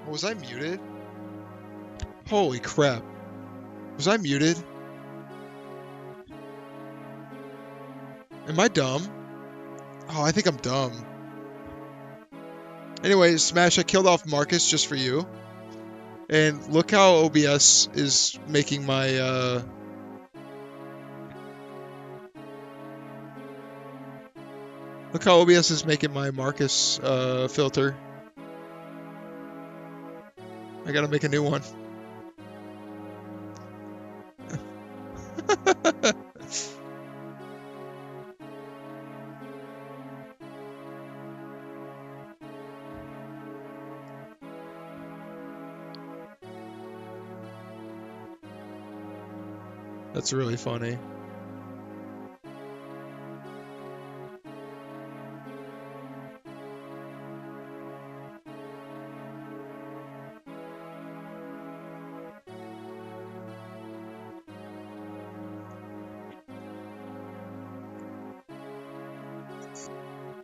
Was I muted? Holy crap. Was I muted? Am I dumb? Oh, I think I'm dumb. Anyway, Smash, I killed off Marcus just for you. And look how OBS is making my, Look how OBS is making my Marcus, filter. I gotta make a new one. That's really funny.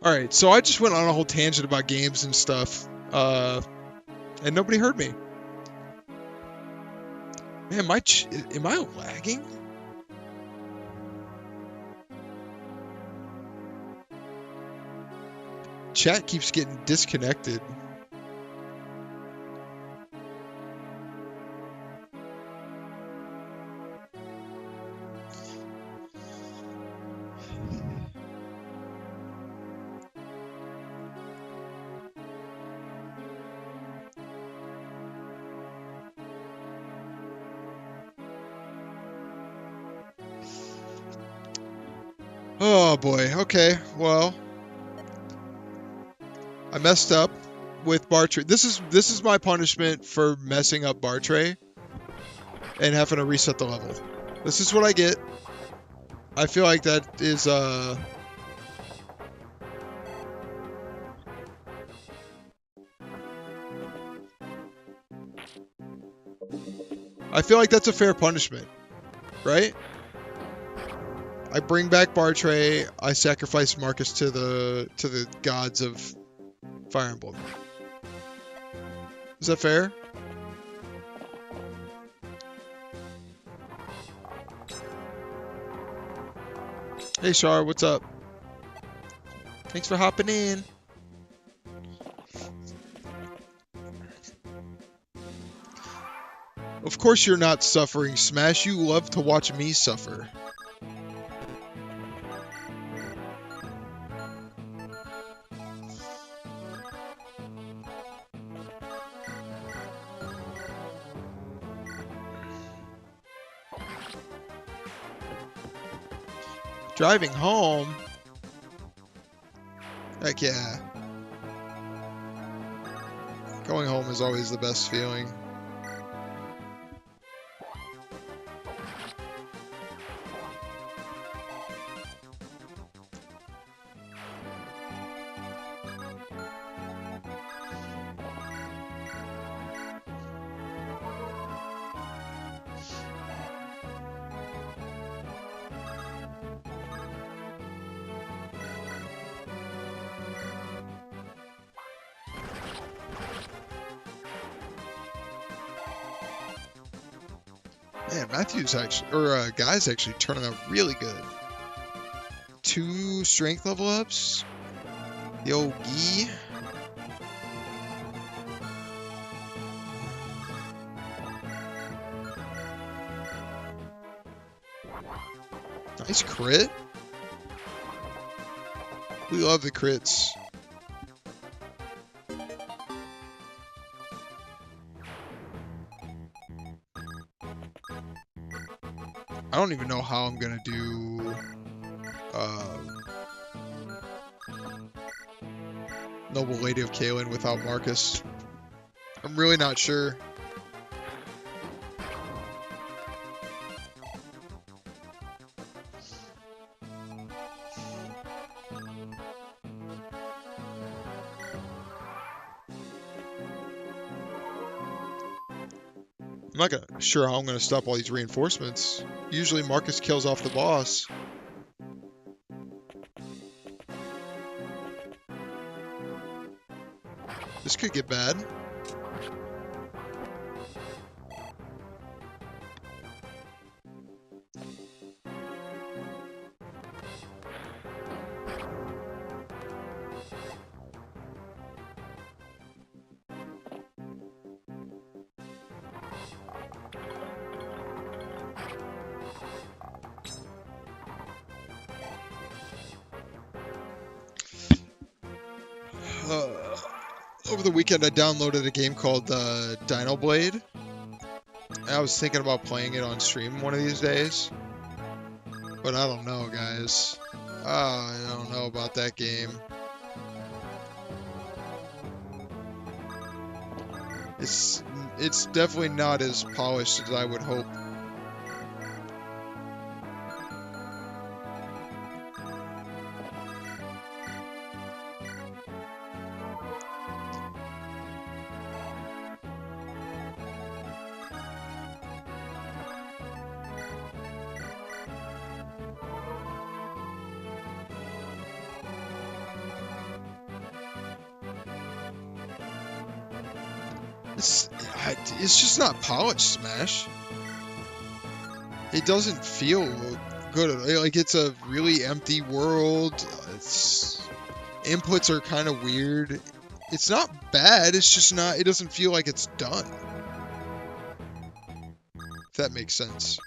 Alright, so I just went on a whole tangent about games and stuff, and nobody heard me. Man, am I lagging? Chat keeps getting disconnected. Oh boy, okay, well, I messed up with bar tray. This is my punishment for messing up bar tray and having to reset the level. This is what I get. I feel like that is I feel like that's a fair punishment, right? I bring back bar tray. I sacrifice Marcus to the gods of Fire Emblem. Is that fair? Hey Char, what's up? Thanks for hopping in. course you're not suffering, Smash. You love to watch me suffer. Driving home? Heck yeah. Going home is always the best feeling. Man, Matthew's actually, or Guy's actually turning out really good. 2 strength level ups. The old Gee. Nice crit. We love the crits. I don't even know how I'm gonna do Noble Lady of Kalen without Marcus. I'm really not sure. I'm not sure how I'm going to stop all these reinforcements. Usually Marcus kills off the boss. This could get bad. Over the weekend, I downloaded a game called Dino Blade. And I was thinking about playing it on stream one of these days. But I don't know, guys. I don't know about that game. It's definitely not as polished as I would hope. It's just not polished, Smash. It doesn't feel good. Like, it's a really empty world. Inputs are kind of weird. It's not bad, it's just not, it doesn't feel like it's done. If that makes sense.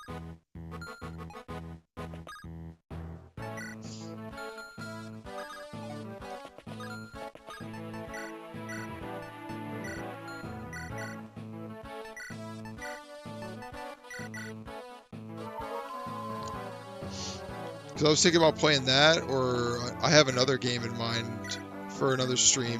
Because I was thinking about playing that, or I have another game in mind for another stream.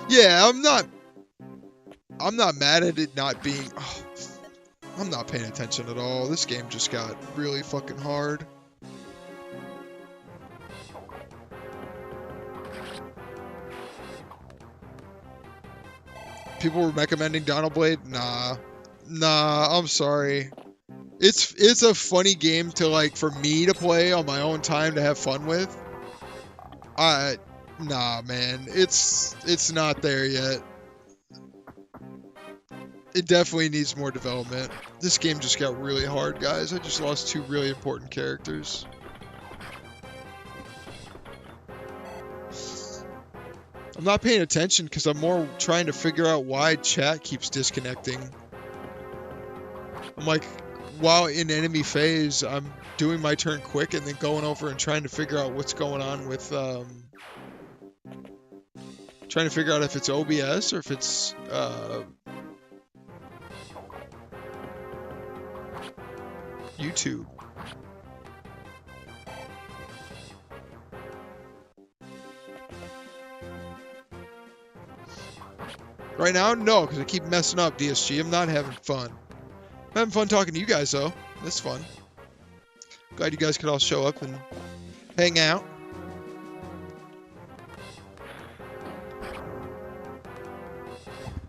Yeah, I'm not mad at it not being... Oh, I'm not paying attention at all. This game just got really fucking hard. People were recommending Dino Blade? Nah, I'm sorry. It's a funny game to, like, for me to play on my own time to have fun with. Nah, man. It's not there yet. It definitely needs more development. This game just got really hard, guys. I just lost 2 really important characters. I'm not paying attention because I'm more trying to figure out why chat keeps disconnecting. I'm like, while in enemy phase, I'm doing my turn quick and then going over and trying to figure out what's going on with, trying to figure out if it's OBS or if it's, YouTube. Right now, no, because I keep messing up, DSG. I'm not having fun. I'm having fun talking to you guys, though. That's fun. Glad you guys could all show up and hang out.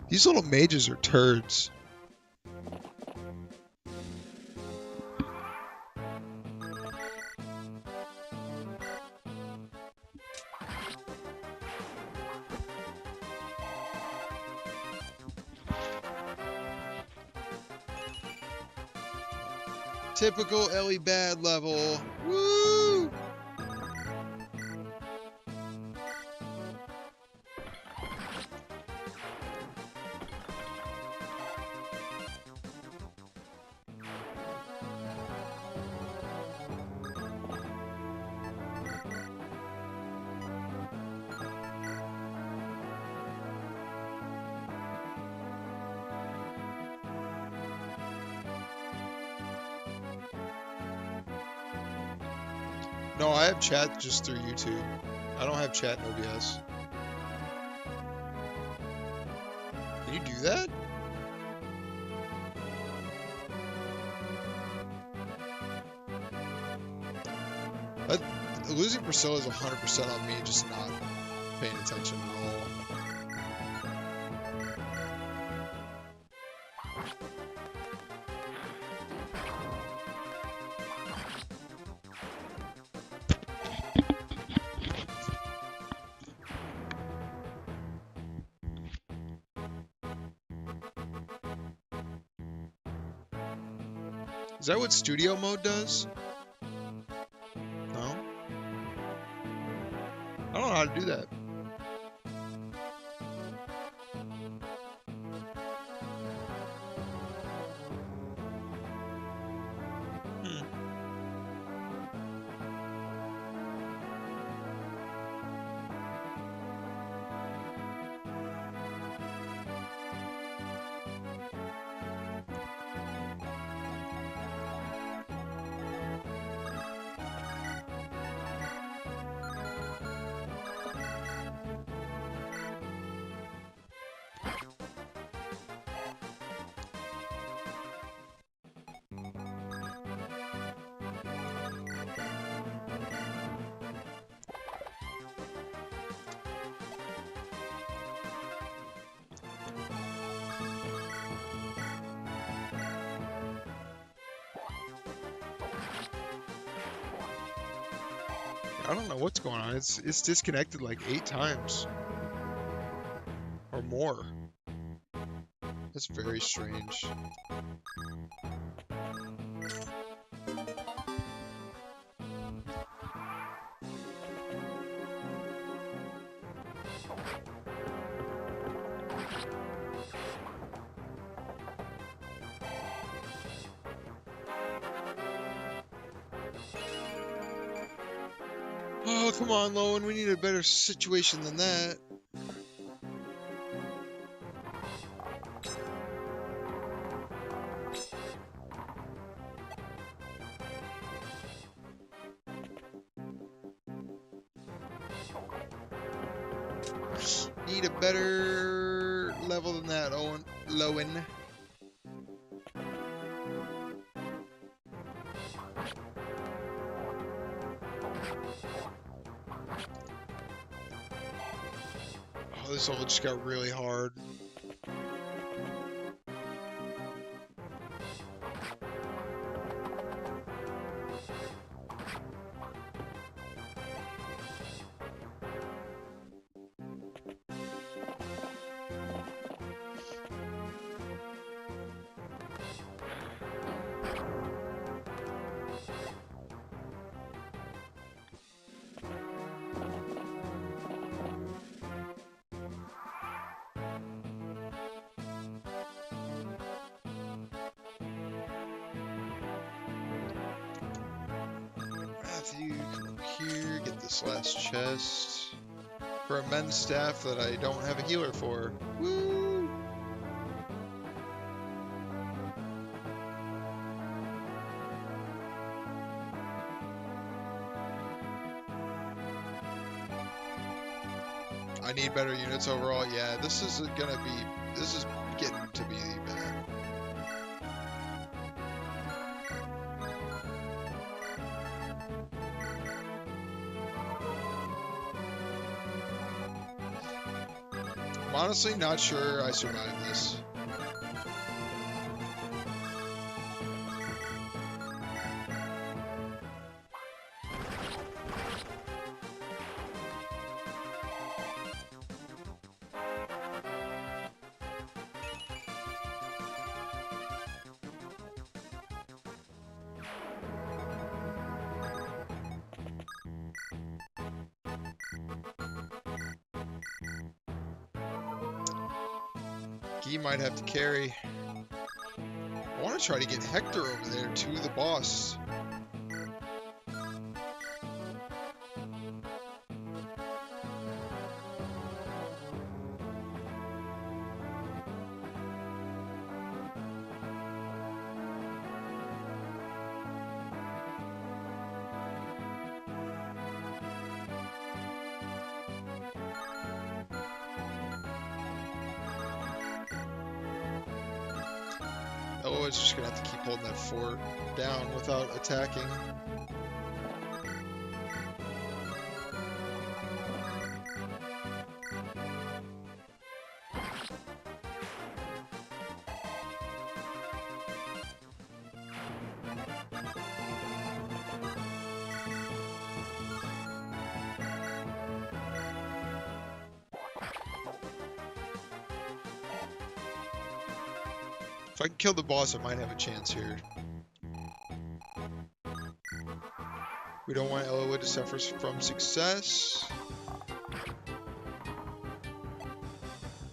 These little mages are turds. Typical Ellie bad level. Woo! No, I have chat just through YouTube. I don't have chat in OBS. Can you do that? Losing Priscilla is 100% on me, just not paying attention at all. Is that what studio mode does? No? I don't know how to do that. I don't know what's going on. It's disconnected like 8 times. Or more. That's very strange. Oh, come on, Lowen. We need a better situation than that. Need a better level than that, Lowen. Oh, this level just got really hard. with you. Come over here, get this last chest. For a men's staff that I don't have a healer for. Woo! I need better units overall. Yeah, this is getting to be bad. I'm honestly not sure I survived this. He might have to carry. I want to try to get Hector over there to the boss. Oh, it's just gonna have to keep holding that fort down without attacking. If I can kill the boss, I might have a chance here. We don't want Elwood to suffer from success,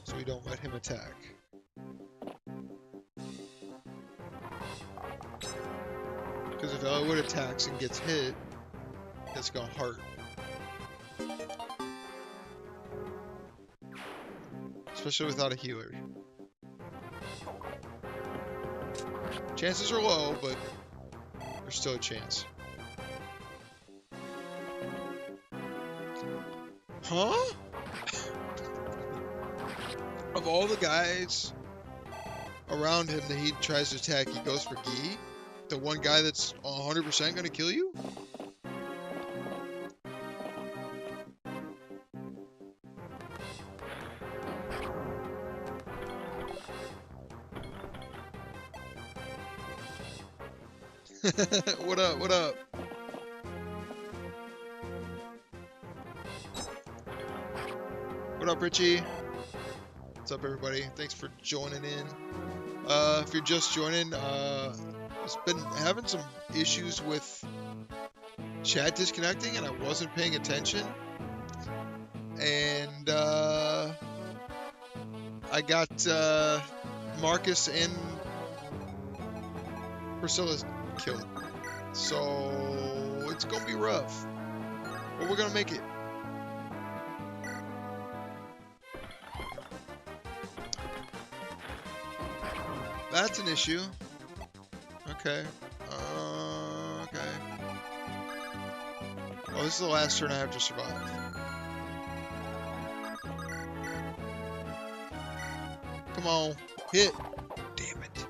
so we don't let him attack. Because if Elwood attacks and gets hit, it's gonna hurt. Especially without a healer. Chances are low, but there's still a chance. Huh? Of all the guys around him that he tries to attack, he goes for Guy? The one guy that's 100% gonna kill you? What up, what up? What up, Richie? What's up, everybody? Thanks for joining in. If you're just joining, I've been having some issues with chat disconnecting, and I wasn't paying attention. And, I got, Marcus and Priscilla's killed. So it's gonna be rough, but we're gonna make it. That's an issue. Okay. Okay. Oh, this is the last turn I have to survive. Come on, hit. Damn it.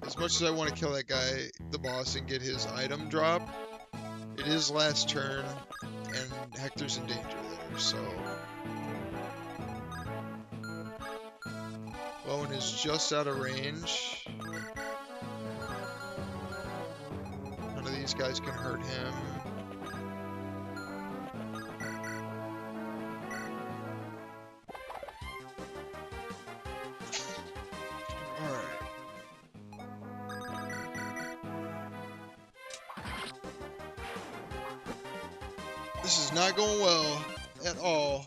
As much as I want to kill that guy, the boss, and get his item drop, it is last turn, and Hector's in danger there, so... Lowen is just out of range. None of these guys can hurt him. This is not going well at all.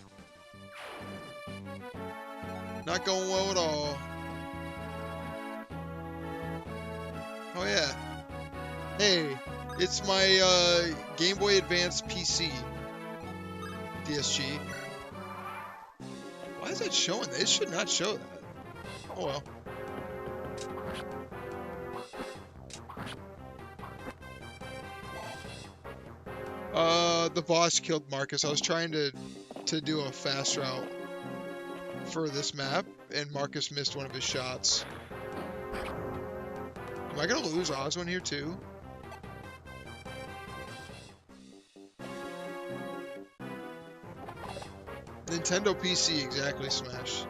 Not going well at all. Oh yeah. Hey, it's my Game Boy Advance PC. DSG. Why is that showing that? It should not show that. Oh well. The boss killed Marcus. I was trying to do a fast route for this map, and Marcus missed one of his shots. Am I gonna lose Oswin here too? Nintendo PC, exactly, Smash.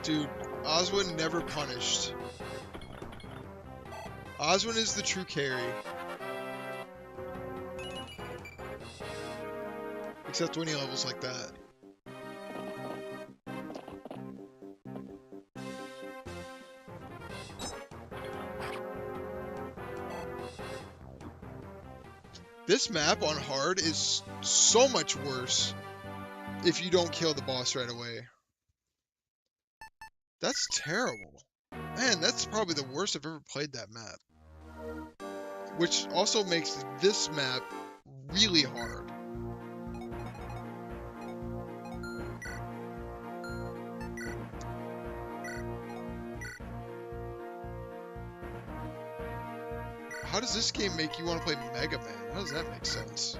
Dude, Oswin never punished. Oswin is the true carry. Except when he levels like that. This map on hard is so much worse if you don't kill the boss right away. That's terrible. Man, that's probably the worst I've ever played that map. Which also makes this map really hard. How does this game make you want to play Mega Man? How does that make sense?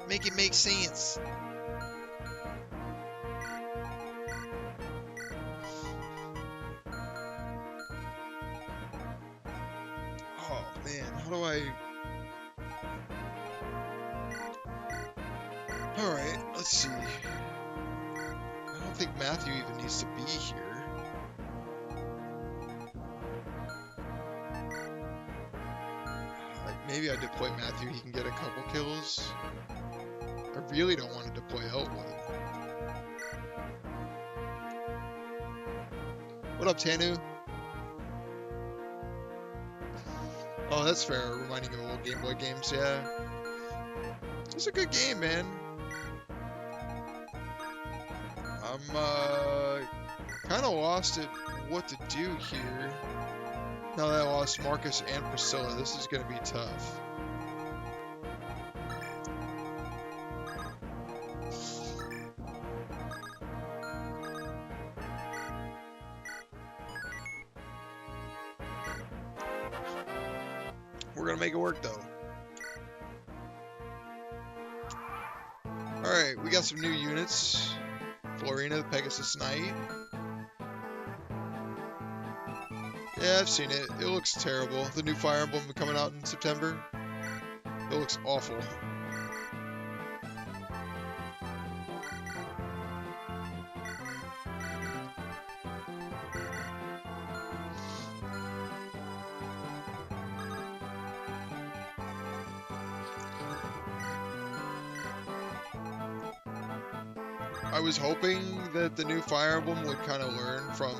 Make it make sense. Oh man, how do I... Alright, let's see. I don't think Matthew even needs to be here. Maybe I deploy Matthew, he can get a couple kills. I really don't want to deploy Elwood. What up, Tanu? Oh, that's fair, reminding you of old Game Boy games, yeah. It's a good game, man. I'm, kind of lost at what to do here. Now that I lost Marcus and Priscilla, this is going to be tough. We're going to make it work, though. Alright, we got some new units. Florina, the Pegasus Knight. Yeah, I've seen it. It looks terrible. The new Fire Emblem coming out in September. It looks awful. I was hoping that the new Fire Emblem would kind of learn from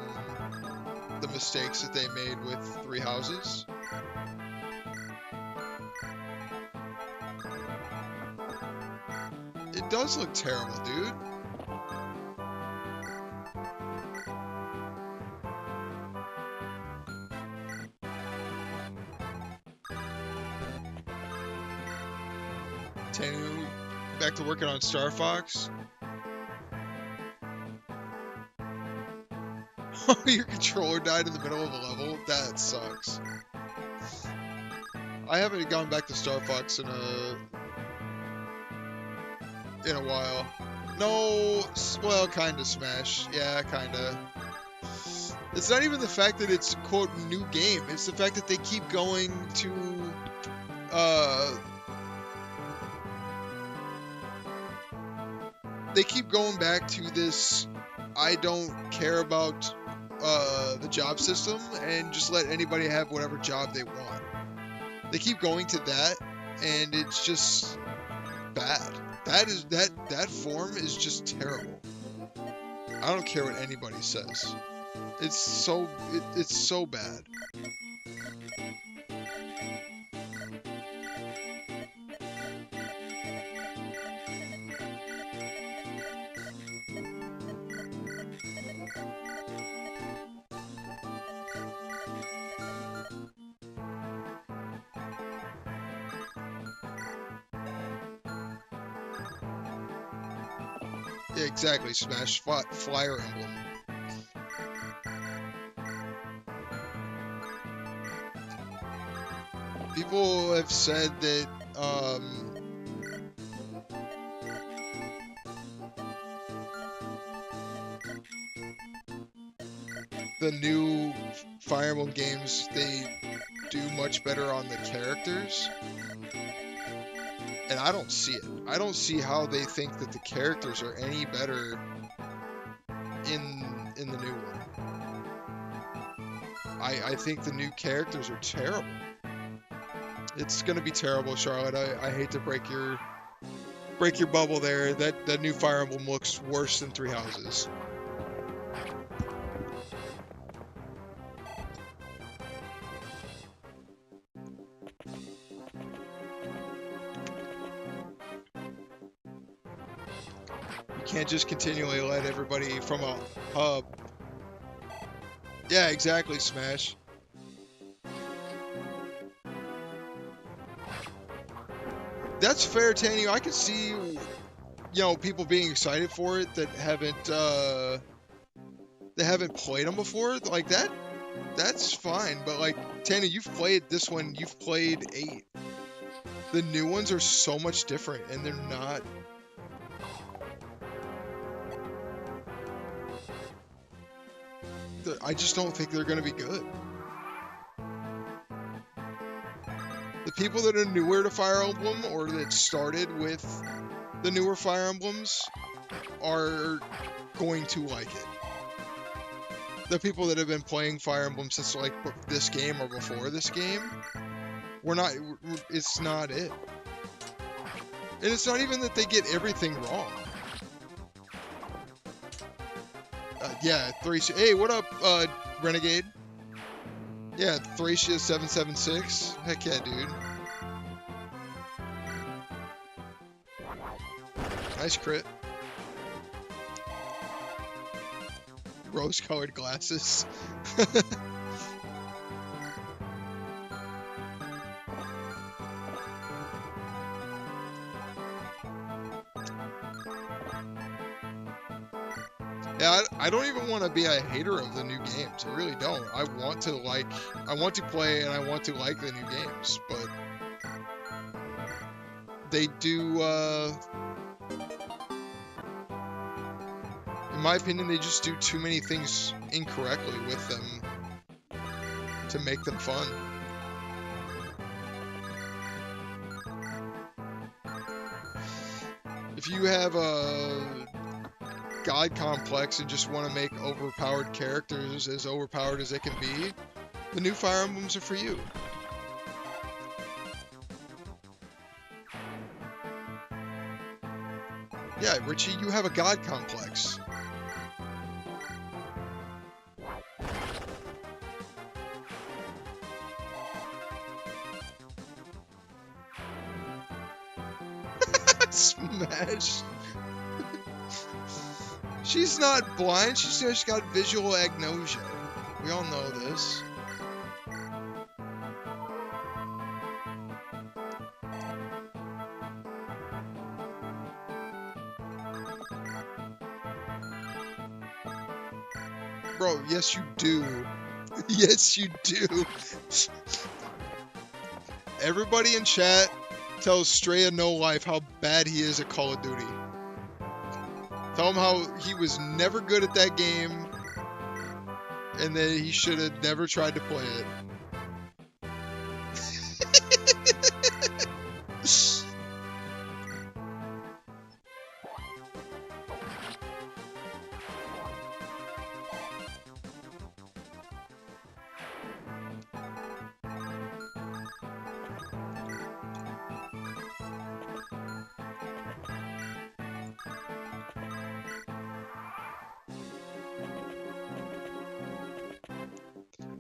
the mistakes that they made with Three Houses. It does look terrible, dude. Tanu, back to working on Star Fox. Your controller died in the middle of a level? That sucks. I haven't gone back to Star Fox in a while. No, well, kinda Smash. Yeah, kinda. It's not even the fact that it's, quote, new game. It's the fact that they keep going to, they keep going back to this, I don't care about the job system and just let anybody have whatever job they want. They keep going to that, and it's just bad. That form is just terrible. I don't care what anybody says. It's so bad. Yeah, exactly. Smash Flyer Emblem. People have said that the new Fire Emblem games, they do much better on the characters, and I don't see it. I don't see how they think that the characters are any better in the new one. I think the new characters are terrible. It's gonna be terrible, Charlotte. I hate to break your bubble there. That new Fire Emblem looks worse than Three Houses. You can't just continually let everybody from a hub. Yeah, exactly, Smash. That's fair, Tanny. I can see, people being excited for it that haven't played them before. Like that, that's fine. But like, Tanny, you've played this one. You've played 8. The new ones are so much different, and they're not. I just don't think they're gonna be good. The people that are newer to Fire Emblem or that started with the newer Fire Emblems are going to like it. The people that have been playing Fire Emblem since like this game or before this game, it's not it. And it's not even that they get everything wrong. Yeah, Thracia. Hey, what up, Renegade? Yeah, Thracia 776. Heck yeah, dude. Nice crit. Rose-colored glasses. Yeah, I don't even want to be a hater of the new games. I really don't. I want to play and I want to like the new games, but they do, in my opinion, they just do too many things incorrectly with them to make them fun. If you have a god complex and just want to make overpowered characters as overpowered as they can be, the new Fire Emblems are for you. Yeah, Richie, you have a god complex. Smash. She's not blind, she's just got visual agnosia. We all know this. Bro, yes you do. Yes you do. Everybody in chat tells Straya No Life how bad he is at Call of Duty. Tell him how he was never good at that game and that he should have never tried to play it.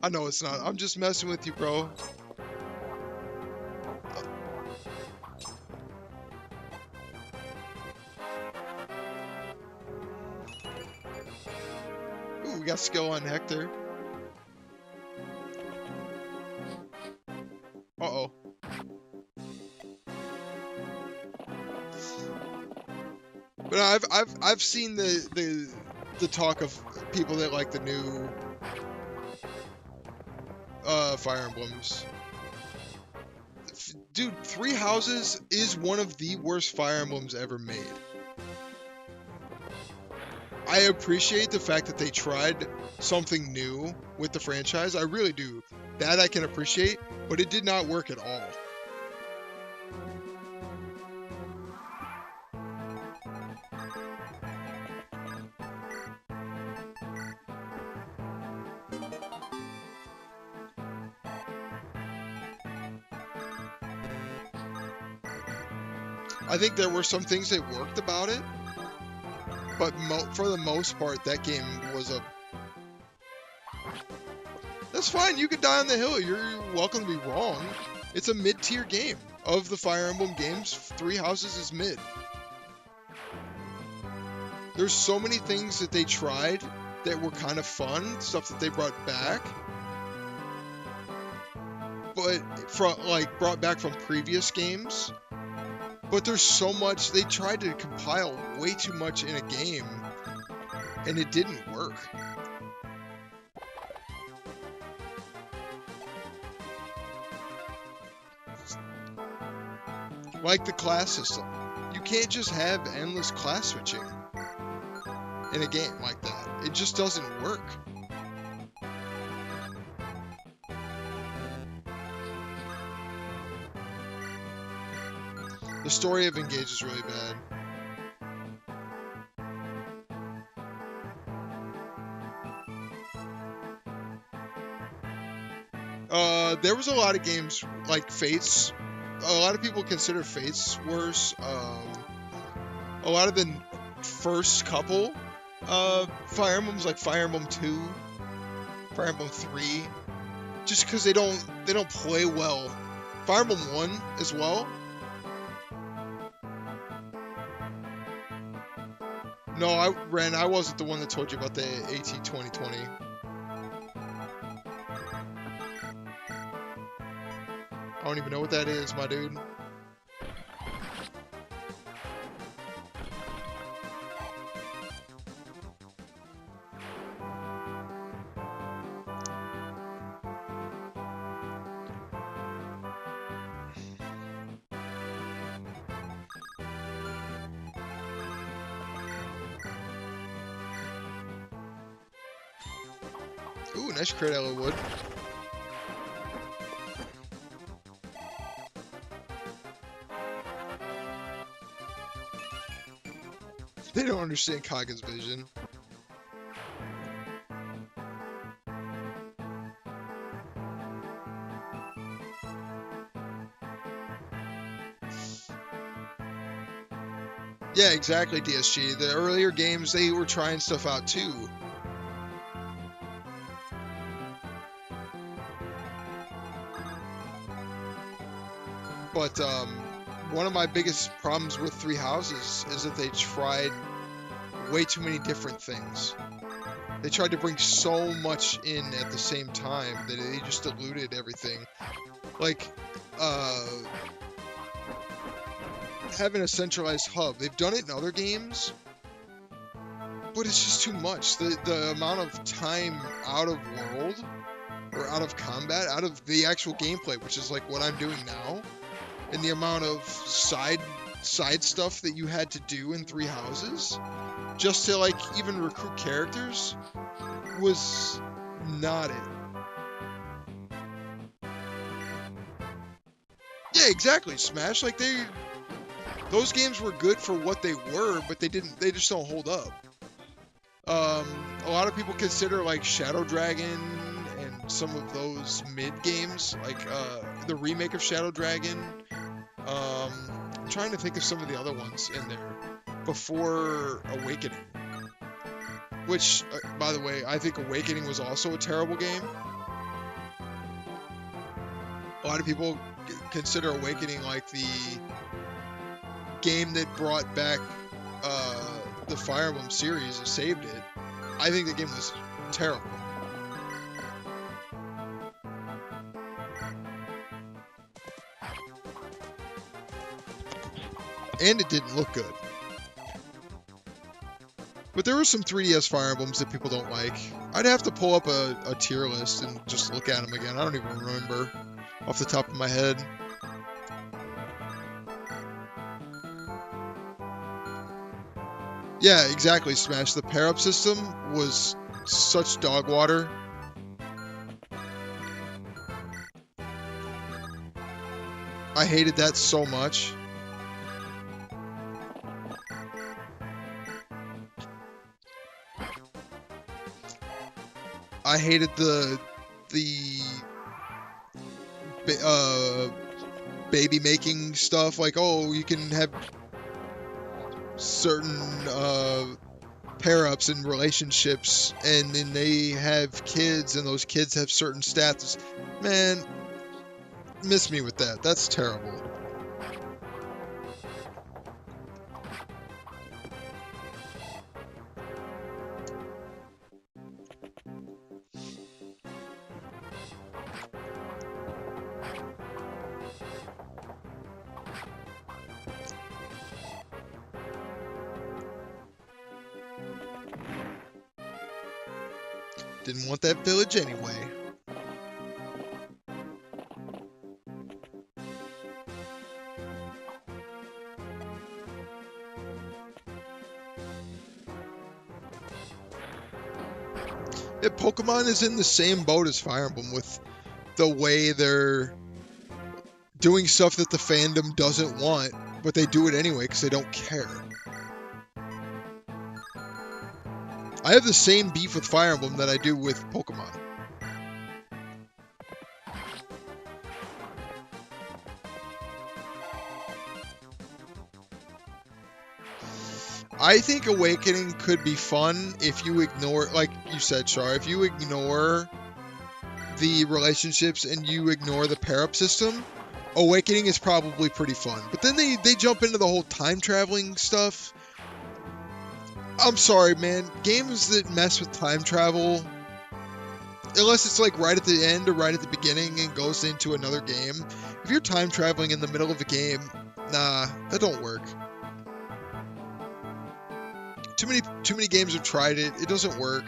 I know it's not. I'm just messing with you, bro. Ooh, we got skill on Hector. Uh-oh. But I've seen the talk of people that like the new Fire Emblems. Dude, Three Houses is one of the worst Fire Emblems ever made. I appreciate the fact that they tried something new with the franchise. I really do. That I can appreciate, but it did not work at all. I think there were some things that worked about it, but for the most part, that game was a... That's fine, you can die on the hill, you're welcome to be wrong. It's a mid-tier game. Of the Fire Emblem games, Three Houses is mid. There's so many things that they tried that were kind of fun, stuff that they brought back. But, brought back from previous games. But there's so much, they tried to compile way too much in a game, and it didn't work. Like the class system. You can't just have endless class switching in a game like that. It just doesn't work. The story of Engage is really bad. There was a lot of games like Fates. A lot of people consider Fates worse. A lot of the first couple Fire Emblems, like Fire Emblem 2, Fire Emblem 3, just because they don't play well. Fire Emblem 1 as well. No, I wasn't the one that told you about the AT2020. I don't even know what that is, my dude. Ooh, nice crit, Wood. They don't understand Kaga's vision. Yeah, exactly, DSG. The earlier games, they were trying stuff out too. But one of my biggest problems with Three Houses is that they tried way too many different things. They tried to bring so much in at the same time that they just diluted everything. Like, having a centralized hub. They've done it in other games, but it's just too much. The amount of time out of world, or out of combat, out of the actual gameplay, which is like what I'm doing now, and the amount of side stuff that you had to do in Three Houses, just to like even recruit characters, was not it. Yeah, exactly. Smash, like those games were good for what they were, but they just don't hold up. A lot of people consider like Shadow Dragon and some of those mid games, like the remake of Shadow Dragon. I'm trying to think of some of the other ones in there before Awakening, which, by the way, I think Awakening was also a terrible game. lot of people consider Awakening like the game that brought back the Fire Emblem series and saved it. I think the game was terrible. And it didn't look good. But there were some 3DS Fire Emblems that people don't like. I'd have to pull up a tier list and just look at them again. I don't even remember off the top of my head. Yeah, exactly, Smash. The pair-up system was such dog water. I hated that so much. I hated the baby making stuff. Like, oh, you can have certain pair-ups and relationships, and then they have kids, and those kids have certain stats. Man, miss me with that. That's terrible. Didn't want that village anyway. Yeah, Pokemon is in the same boat as Fire Emblem with the way they're doing stuff that the fandom doesn't want, but they do it anyway because they don't care. I have the same beef with Fire Emblem that I do with Pokemon. I think Awakening could be fun if you ignore, like you said, Char, if you ignore the relationships and you ignore the pair-up system, Awakening is probably pretty fun. But then they jump into the whole time traveling stuff. I'm sorry, man. Games that mess with time travel, unless it's like right at the end or right at the beginning and goes into another game, if you're time traveling in the middle of a game, nah, that don't work. Too many games have tried it. It doesn't work.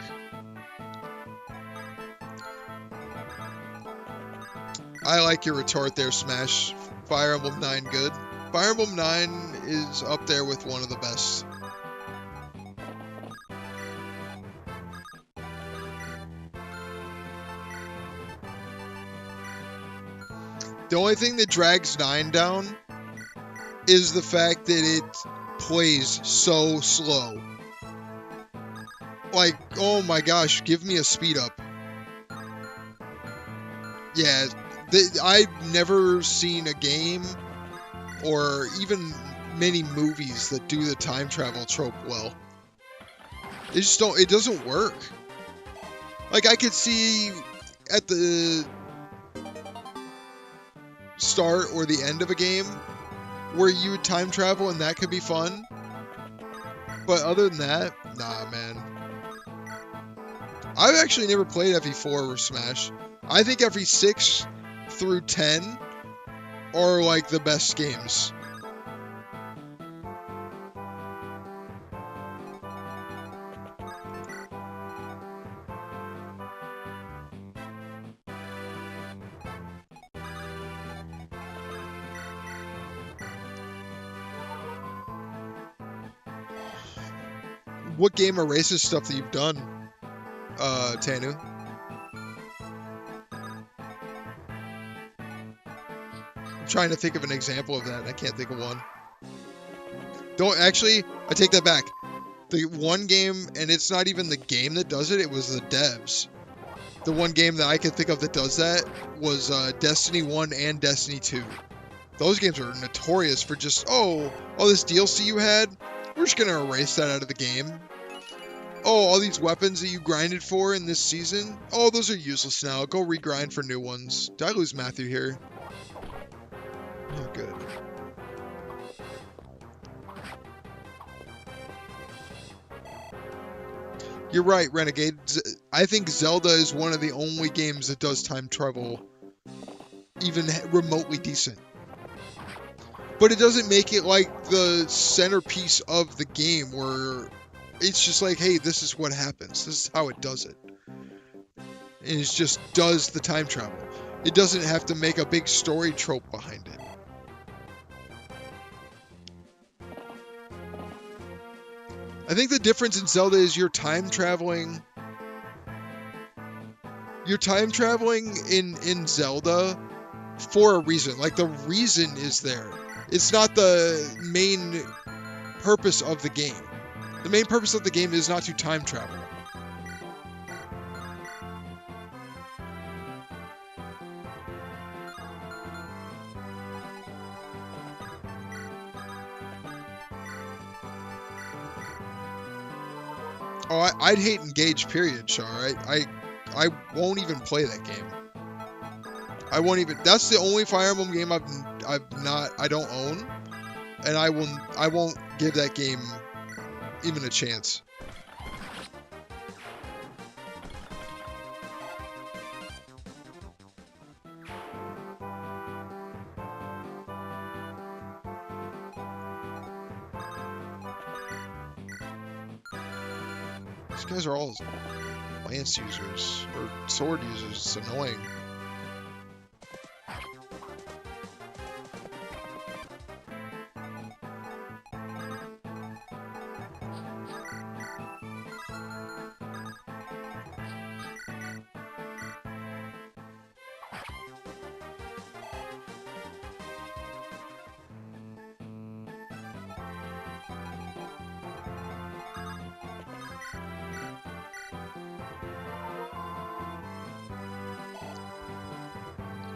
I like your retort there, Smash. Fire Emblem 9 good. Fire Emblem 9 is up there with one of the best. The only thing that drags 9 down is the fact that it plays so slow. Like, oh my gosh, give me a speed up. Yeah, I've never seen a game or even many movies that do the time travel trope well. It just don't, it doesn't work. Like, I could see at the start or the end of a game where you would time travel and that could be fun. But other than that, nah, man. I've actually never played FE4 or Smash. I think FE6 through 10 are like the best games. What game erases stuff that you've done, Tanu? I'm trying to think of an example of that, and I can't think of one. Don't actually, I take that back. The one game, and it's not even the game that does it, it was the devs. The one game that I could think of that does that was Destiny 1 and Destiny 2. Those games are notorious for just, oh, all this DLC you had, we're just going to erase that out of the game. Oh, all these weapons that you grinded for in this season, oh, those are useless now. Go regrind for new ones. Did I lose Matthew here? Oh, good. You're right, Renegade. I think Zelda is one of the only games that does time travel even remotely decent. But it doesn't make it like the centerpiece of the game where it's just like, hey, this is what happens. This is how it does it. And it just does the time travel. It doesn't have to make a big story trope behind it. I think the difference in Zelda is you're time traveling. You're time traveling in Zelda for a reason. Like, the reason is there. It's not the main purpose of the game. The main purpose of the game is not to time travel. Oh, I'd hate Engage, period, Char. I won't even play that game. I won't even. That's the only Fire Emblem game I don't own, and I won't give that game even a chance. These guys are all lance users or sword users. It's annoying.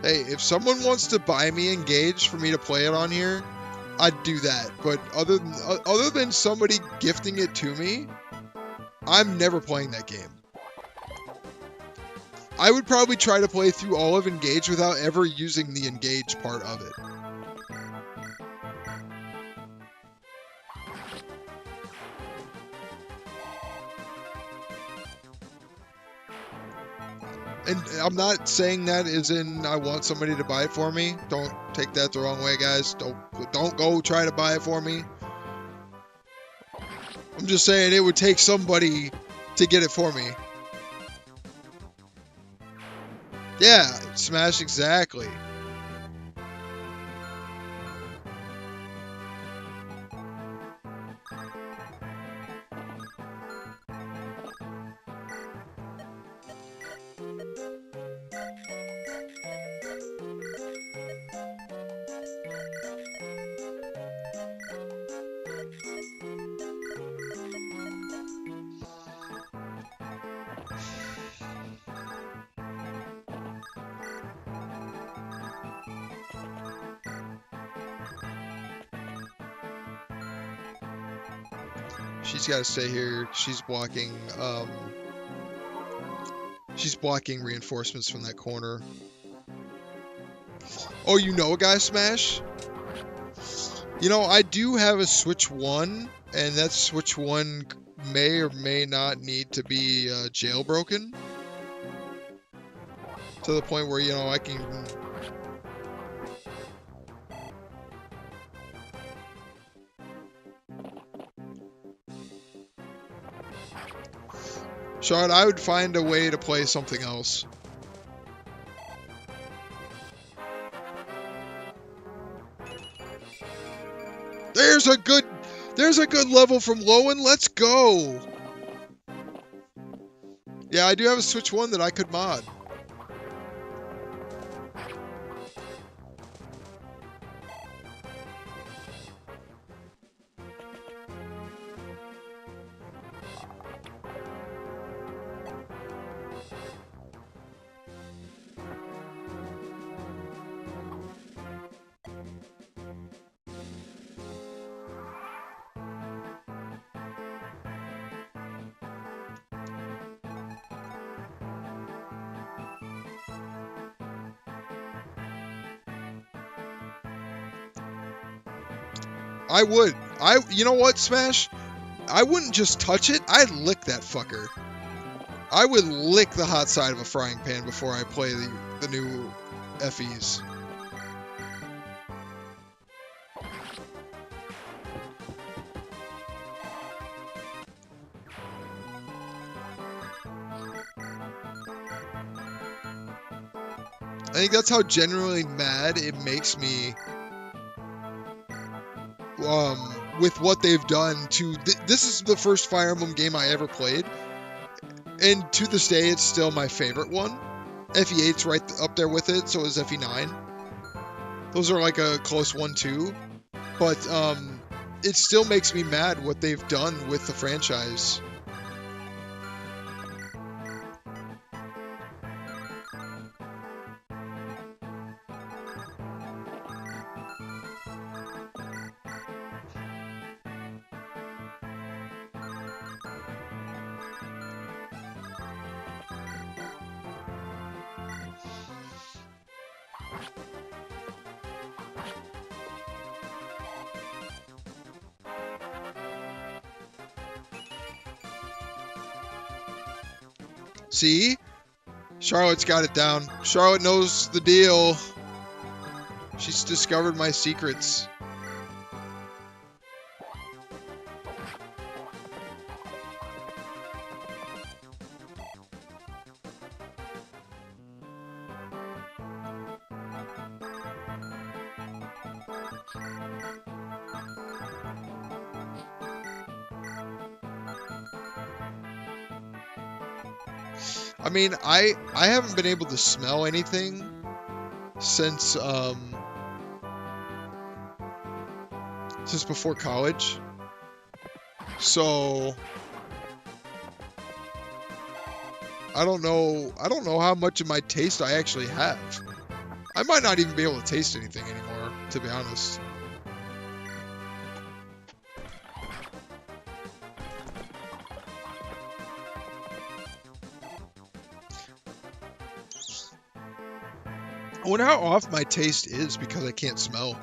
Hey, if someone wants to buy me Engage for me to play it on here, I'd do that. But other than somebody gifting it to me, I'm never playing that game. I would probably try to play through all of Engage without ever using the Engage part of it. And I'm not saying that as in I want somebody to buy it for me. Don't take that the wrong way, guys. Don't go try to buy it for me. I'm just saying it would take somebody to get it for me. Yeah, Smash, exactly. She's got to stay here. She's blocking reinforcements from that corner. Oh, you know a guy, Smash? You know, I do have a Switch 1, and that Switch 1 may or may not need to be jailbroken. To the point where, you know, I can... Sean, I would find a way to play something else. There's a good level from Lowen. Let's go. Yeah, I do have a Switch 1 that I could mod. I would. You know what, Smash? I wouldn't just touch it. I'd lick that fucker. I would lick the hot side of a frying pan before I play the new FEs. I think that's how genuinely mad it makes me with what they've done to... this is the first Fire Emblem game I ever played, and to this day, it's still my favorite one. FE8's right up there with it, so is FE9. Those are like a close 1-2. But it still makes me mad what they've done with the franchise. See? Charlotte's got it down. Charlotte knows the deal. She's discovered my secrets. I mean, I haven't been able to smell anything since before college. So I don't know how much of my taste I actually have. I might not even be able to taste anything anymore, to be honest. I wonder how off my taste is because I can't smell.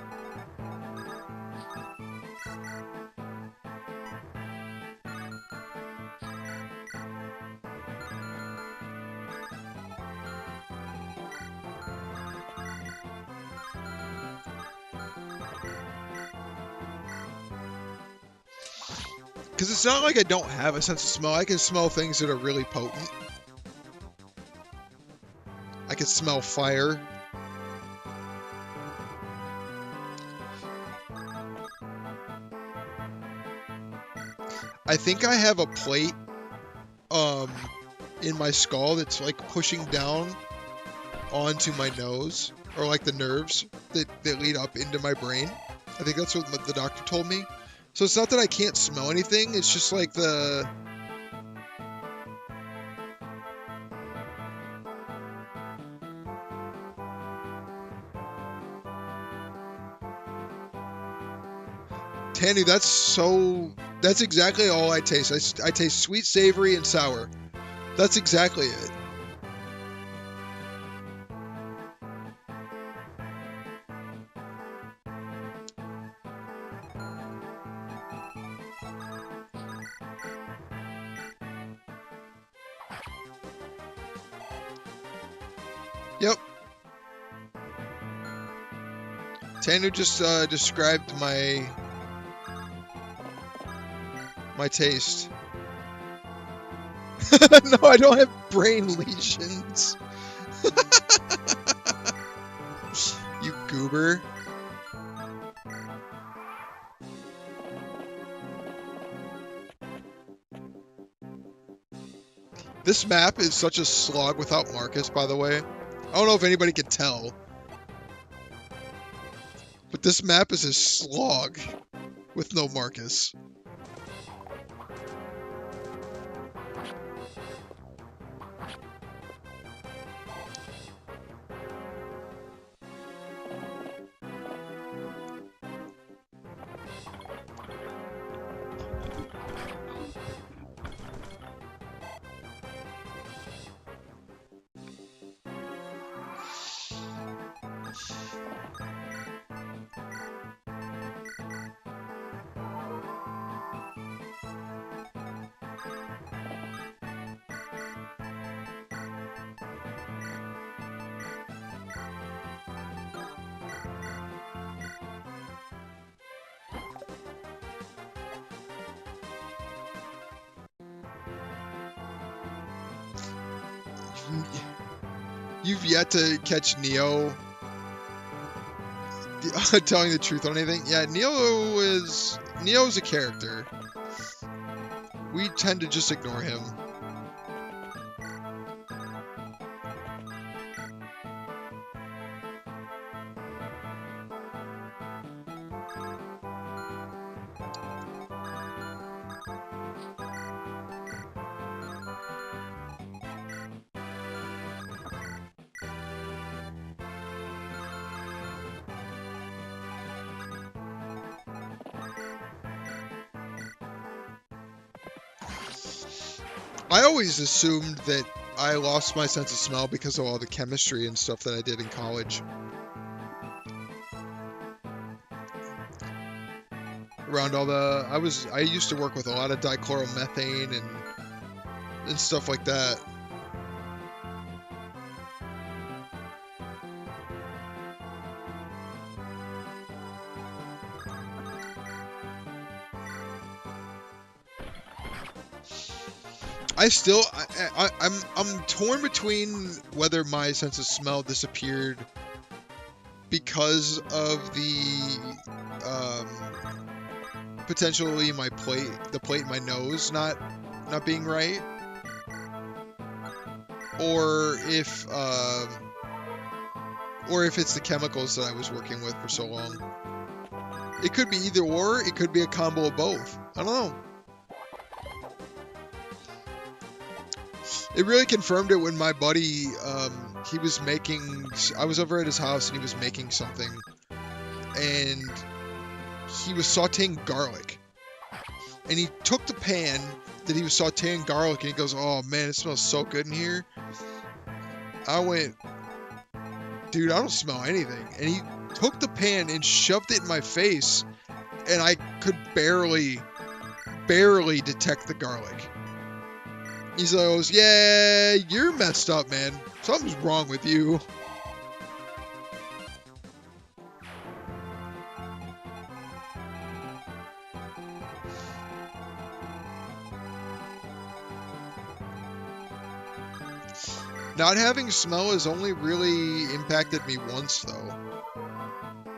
Because it's not like I don't have a sense of smell. I can smell things that are really potent. I can smell fire. I think I have a plate in my skull that's like pushing down onto my nose, or like the nerves that lead up into my brain. I think that's what the doctor told me. So it's not that I can't smell anything, it's just like the... Tanny, that's exactly all I taste. I taste sweet, savory, and sour. That's exactly it. Yep. Tanner just described my taste. No, I don't have brain lesions. You goober. This map is such a slog without Marcus, by the way. I don't know if anybody can tell. But this map is a slog with no Marcus. you've yet to catch Neo telling the truth on anything. Yeah, Neo's a character. We tend to just ignore him. I always assumed that I lost my sense of smell because of all the chemistry and stuff that I did in college. Around all the, I used to work with a lot of dichloromethane and stuff like that. I'm torn between whether my sense of smell disappeared because of the potentially the plate in my nose not being right, or if it's the chemicals that I was working with for so long. It could be either or. It could be a combo of both. I don't know. It really confirmed it when my buddy, he was making, I was over at his house and he was making something, and he was sauteing garlic, and he took the pan that he was sauteing garlic and he goes, "Oh man, it smells so good in here." I went, "Dude, I don't smell anything." And he took the pan and shoved it in my face, and I could barely detect the garlic. He goes, "Yeah, you're messed up, man. Something's wrong with you." Not having smell has only really impacted me once, though.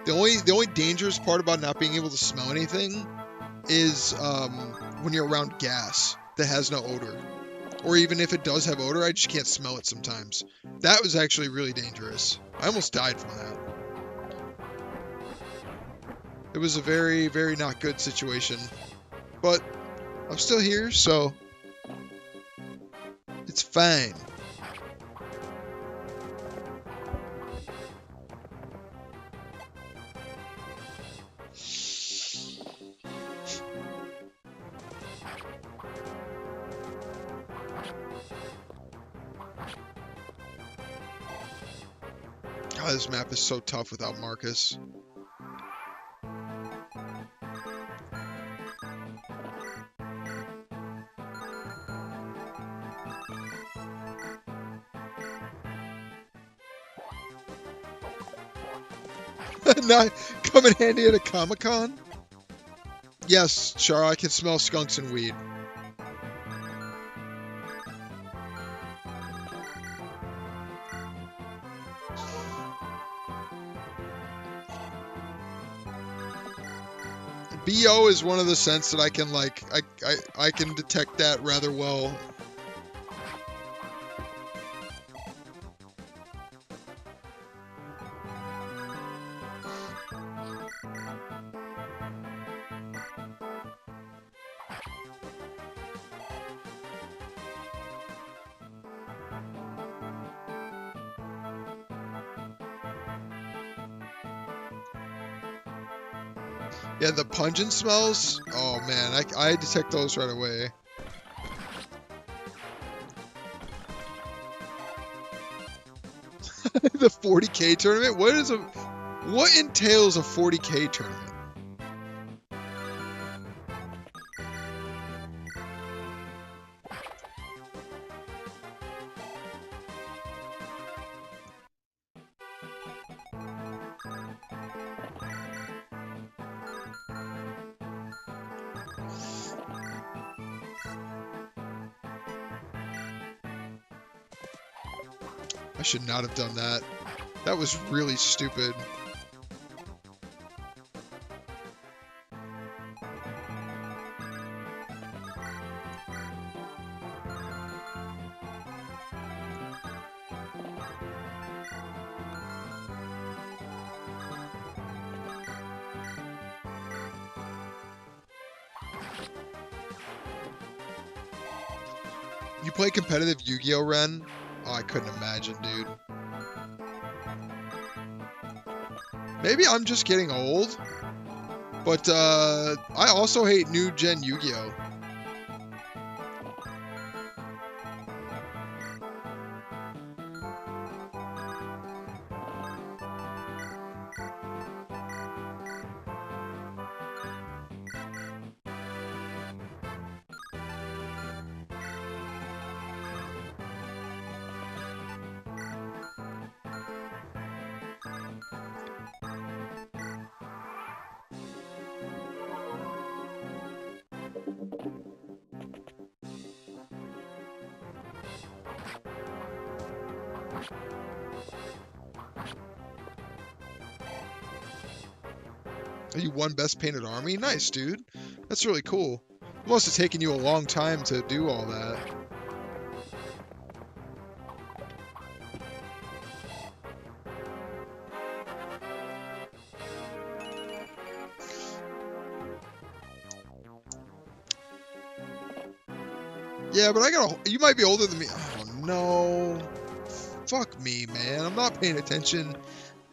The only dangerous part about not being able to smell anything is when you're around gas that has no odor. Or even if it does have odor, I just can't smell it sometimes. That was actually really dangerous. I almost died from that. It was a very, very not good situation. But I'm still here, so it's fine. God, this map is so tough without Marcus. Not coming handy at a Comic-Con? Yes, Char, I can smell skunks and weed. BO is one of the scents that I can I can detect that rather well. Yeah, the pungent smells. Oh man, I detect those right away. The 40K tournament? What entails a 40K tournament? I should not have done that. That was really stupid. You play competitive Yu-Gi-Oh, Ren? Oh, I couldn't imagine, dude. Maybe I'm just getting old, but I also hate new gen Yu-Gi-Oh. You won Best Painted Army? Nice, dude. That's really cool. It must have taken you a long time to do all that. Yeah, but you might be older than me. Oh, no. Fuck me, man. I'm not paying attention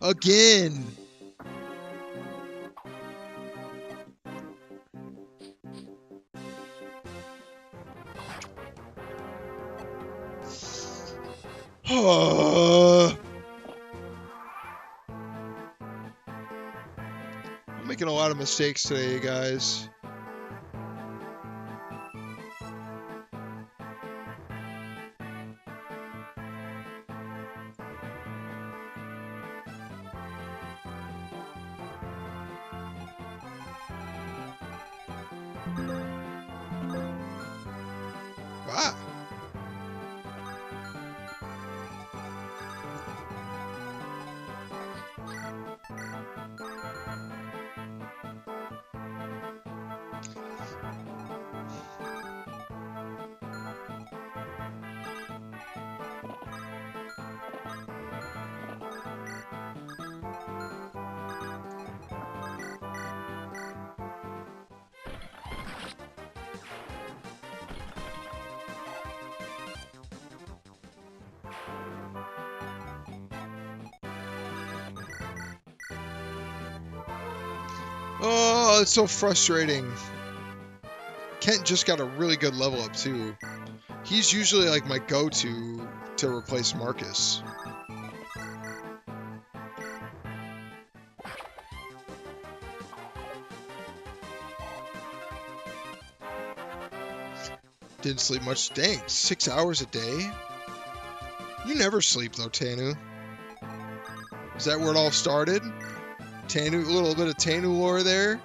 again. I'm making a lot of mistakes today, guys. Wow. Oh, it's so frustrating. Kent just got a really good level up, too. He's usually like my go-to to replace Marcus. Didn't sleep much. Dang, 6 hours a day? You never sleep, though, Tanu. Is that where it all started? Tanu, a little bit of Tanu lore there.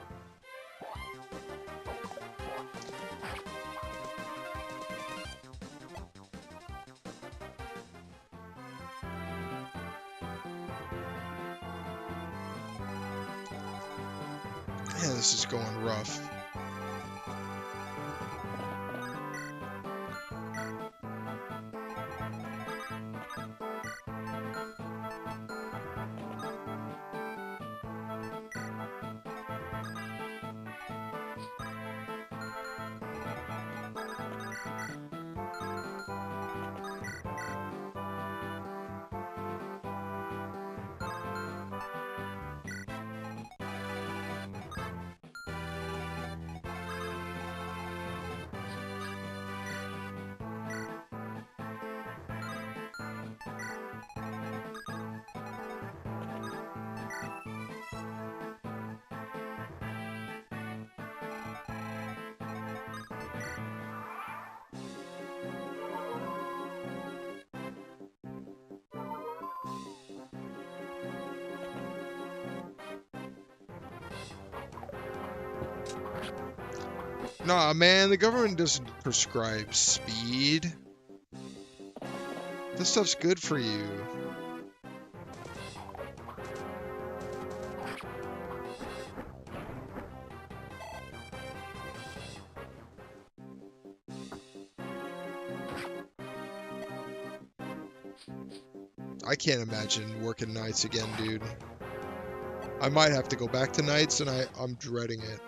Man, this is going rough. Nah, man, the government doesn't prescribe speed. This stuff's good for you. I can't imagine working nights again, dude. I might have to go back to nights, and I'm dreading it.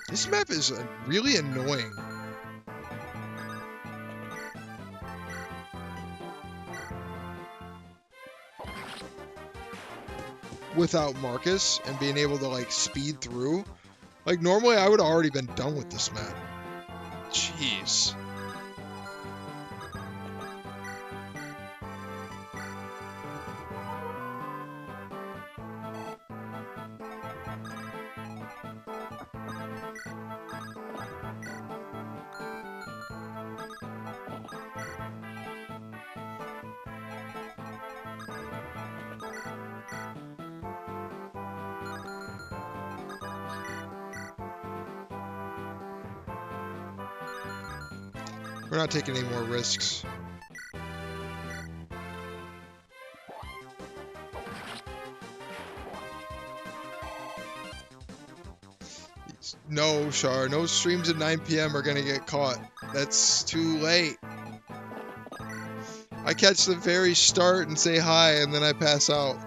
This map is really annoying. Without Marcus and being able to like speed through. Like normally I would have already been done with this map. Jeez. We're not taking any more risks. No, Char. No streams at 9 p.m. are gonna get caught. That's too late. I catch the very start and say hi, and then I pass out.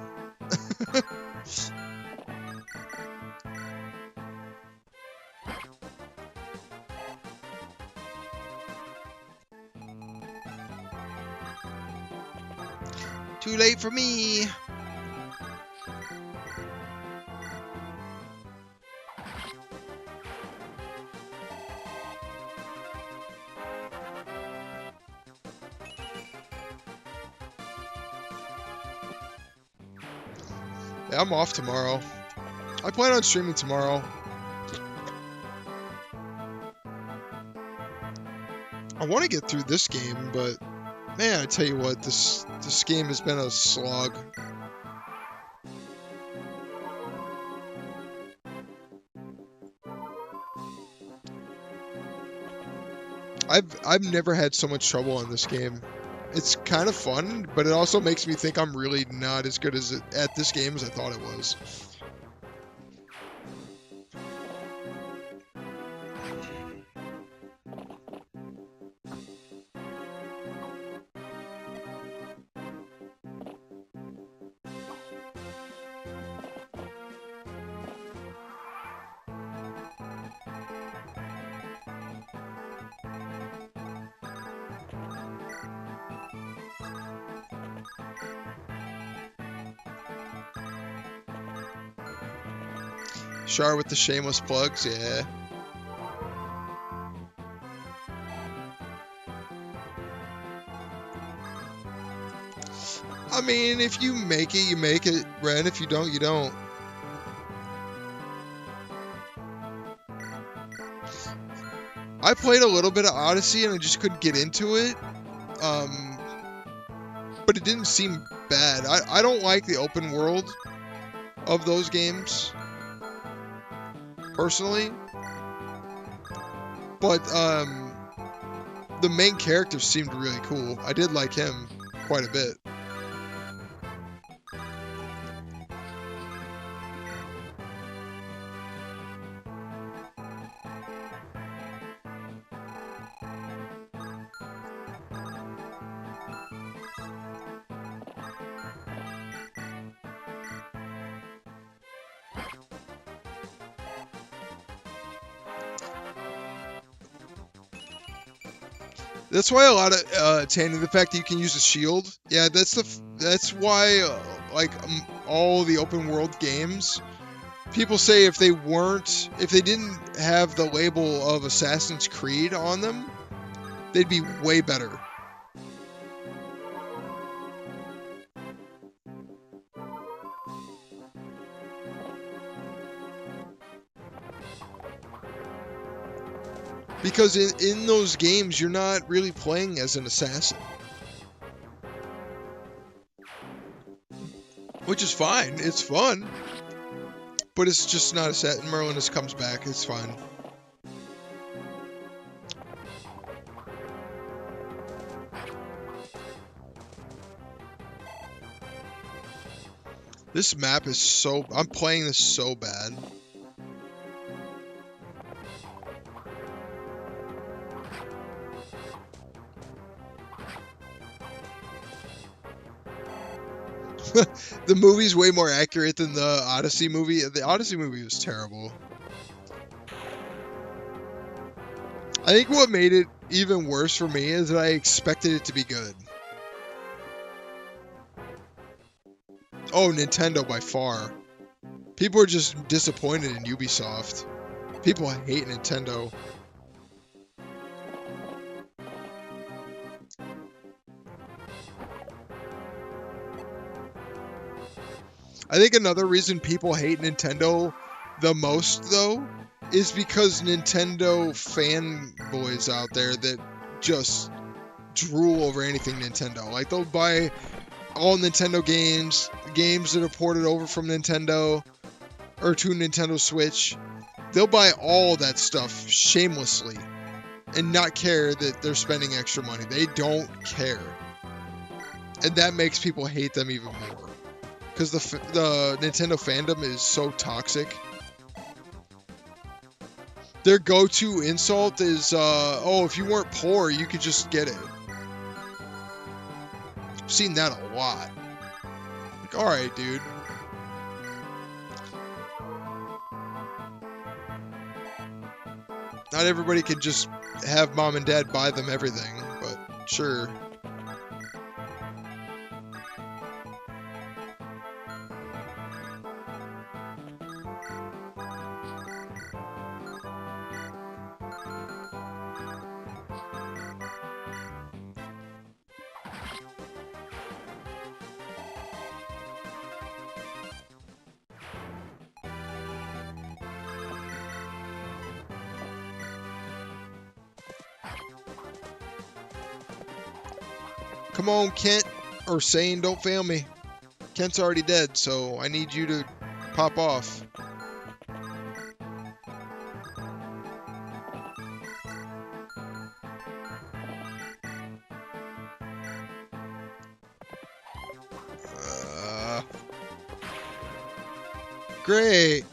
Too late for me. Yeah, I'm off tomorrow. I plan on streaming tomorrow. I want to get through this game, but man, I tell you what, this game has been a slog. I've never had so much trouble in this game. It's kind of fun, but it also makes me think I'm really not as good at this game as I thought it was. Char with the shameless plugs, yeah. I mean, if you make it, you make it, Ren. If you don't, you don't. I played a little bit of Odyssey and I just couldn't get into it. But it didn't seem bad. I don't like the open world of those games, personally. But the main character seemed really cool. I did like him quite a bit. That's why a lot of Tanny, the fact that you can use a shield. Yeah, that's why all the open world games, people say if they didn't have the label of Assassin's Creed on them, they'd be way better. Because in those games, you're not really playing as an assassin. which is fine. It's fun. But it's just not a set. And Merlin just comes back. It's fine. This map is so... I'm playing this so bad. The movie's way more accurate than the Odyssey movie. The Odyssey movie was terrible. I think what made it even worse for me is that I expected it to be good. Oh, Nintendo by far. People are just disappointed in Ubisoft. People hate Nintendo. I think another reason people hate Nintendo the most, though, is because Nintendo fanboys out there that just drool over anything Nintendo. Like, they'll buy all Nintendo games, games that are ported over from Nintendo, or to Nintendo Switch. They'll buy all that stuff shamelessly and not care that they're spending extra money. They don't care. And that makes people hate them even more. Because the Nintendo fandom is so toxic. Their go-to insult is, oh, if you weren't poor, you could just get it. I've seen that a lot. Like, alright, dude. Not everybody can just have mom and dad buy them everything, but sure. Come on, Kent, or Sane, don't fail me. Kent's already dead, so I need you to pop off. Great.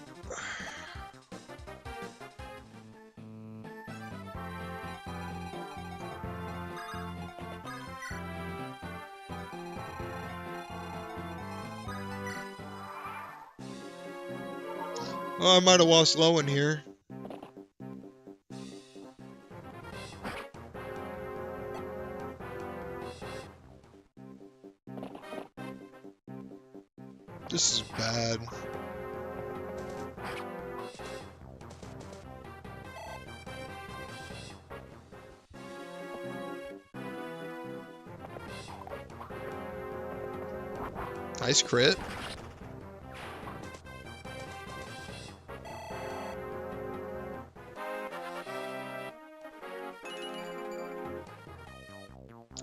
Oh, I might have lost low in here. This is bad. Nice crit.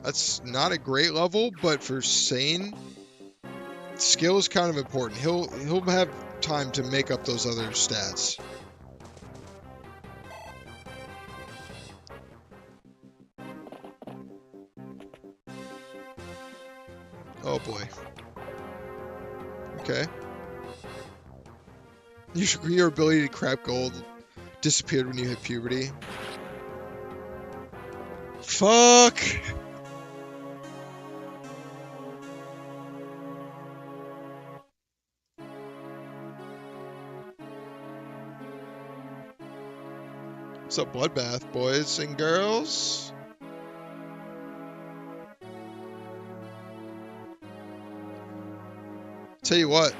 That's not a great level, but for Sane, skill is kind of important. He'll have time to make up those other stats. Oh boy. Okay. Your ability to crap gold disappeared when you hit puberty. Fuck! What's up, Bloodbath, boys and girls? Tell you what,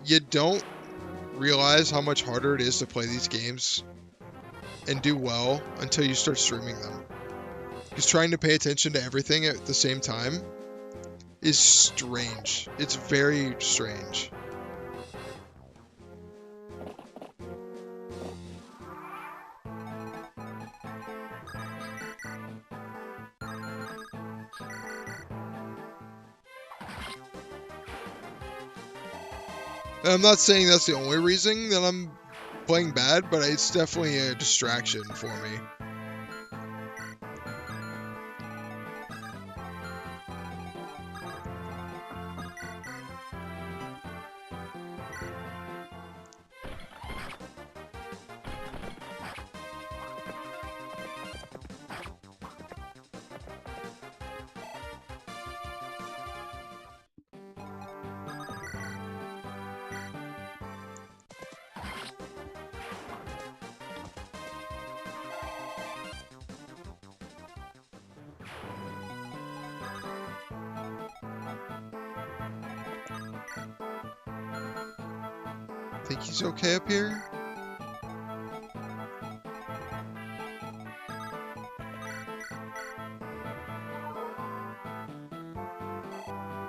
you don't realize how much harder it is to play these games and do well until you start streaming them. Because trying to pay attention to everything at the same time is strange. It's very strange. And I'm not saying that's the only reason that I'm playing bad, but it's definitely a distraction for me. Think he's okay up here?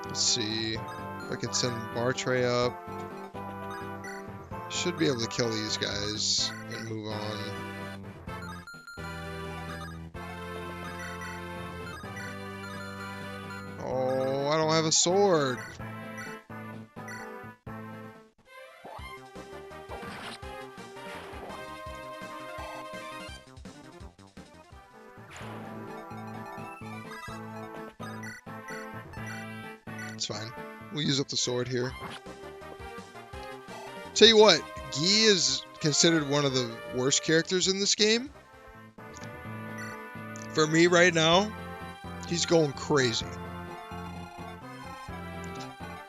Let's see if I can send bar tray up. Should be able to kill these guys and move on. Oh, I don't have a sword. It's fine. We'll use up the sword here. Tell you what, Guy is considered one of the worst characters in this game. For me right now, he's going crazy.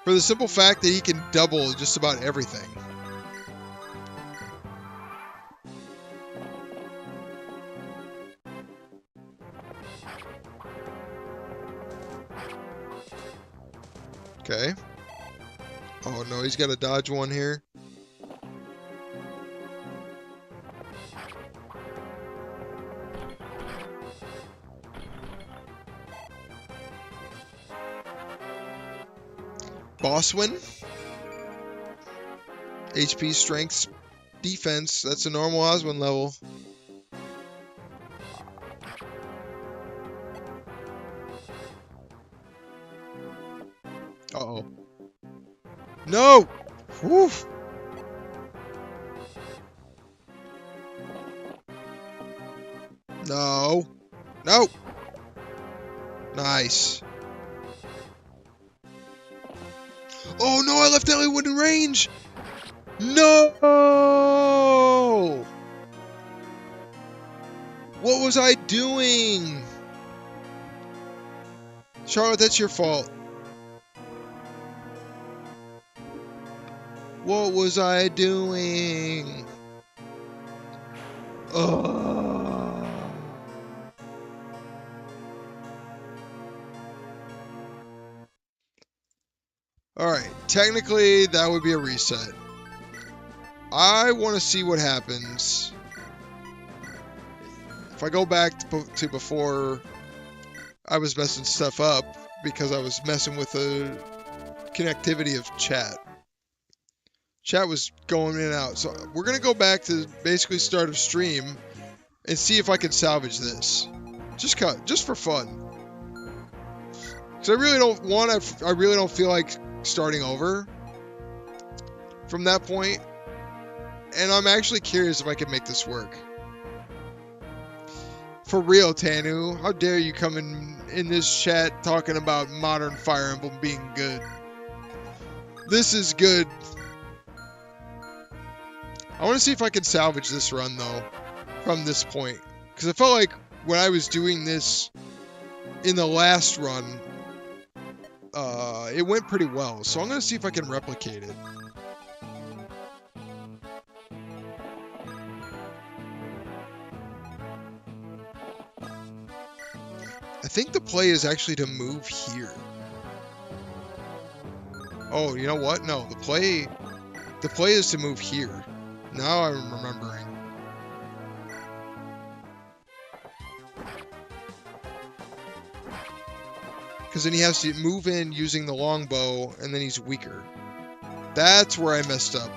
For the simple fact that he can double just about everything. Okay. Oh no, he's got to dodge one here. Boss win. HP, strength, defense. That's a normal Oswin level. Uh-oh. No! Whew. No. No! Nice. Oh no, I left Ellie in range! No! What was I doing? Charlotte, that's your fault. What was I doing? Ugh. Alright, technically that would be a reset. I want to see what happens if I go back to before I was messing stuff up because I was messing with the connectivity of chat. Chat was going in and out. So we're going to go back to basically start of stream and see if I can salvage this. Just for fun. Because I really don't feel like starting over from that point. And I'm actually curious if I can make this work. For real, Tanu, how dare you come in this chat talking about modern Fire Emblem being good. This is good. I want to see if I can salvage this run, though, from this point. Because I felt like when I was doing this in the last run, it went pretty well. So I'm going to see if I can replicate it. I think the play is actually to move here. Oh, you know what? No, the play is to move here. Now I'm remembering. Because then he has to move in using the longbow, and then he's weaker. That's where I messed up.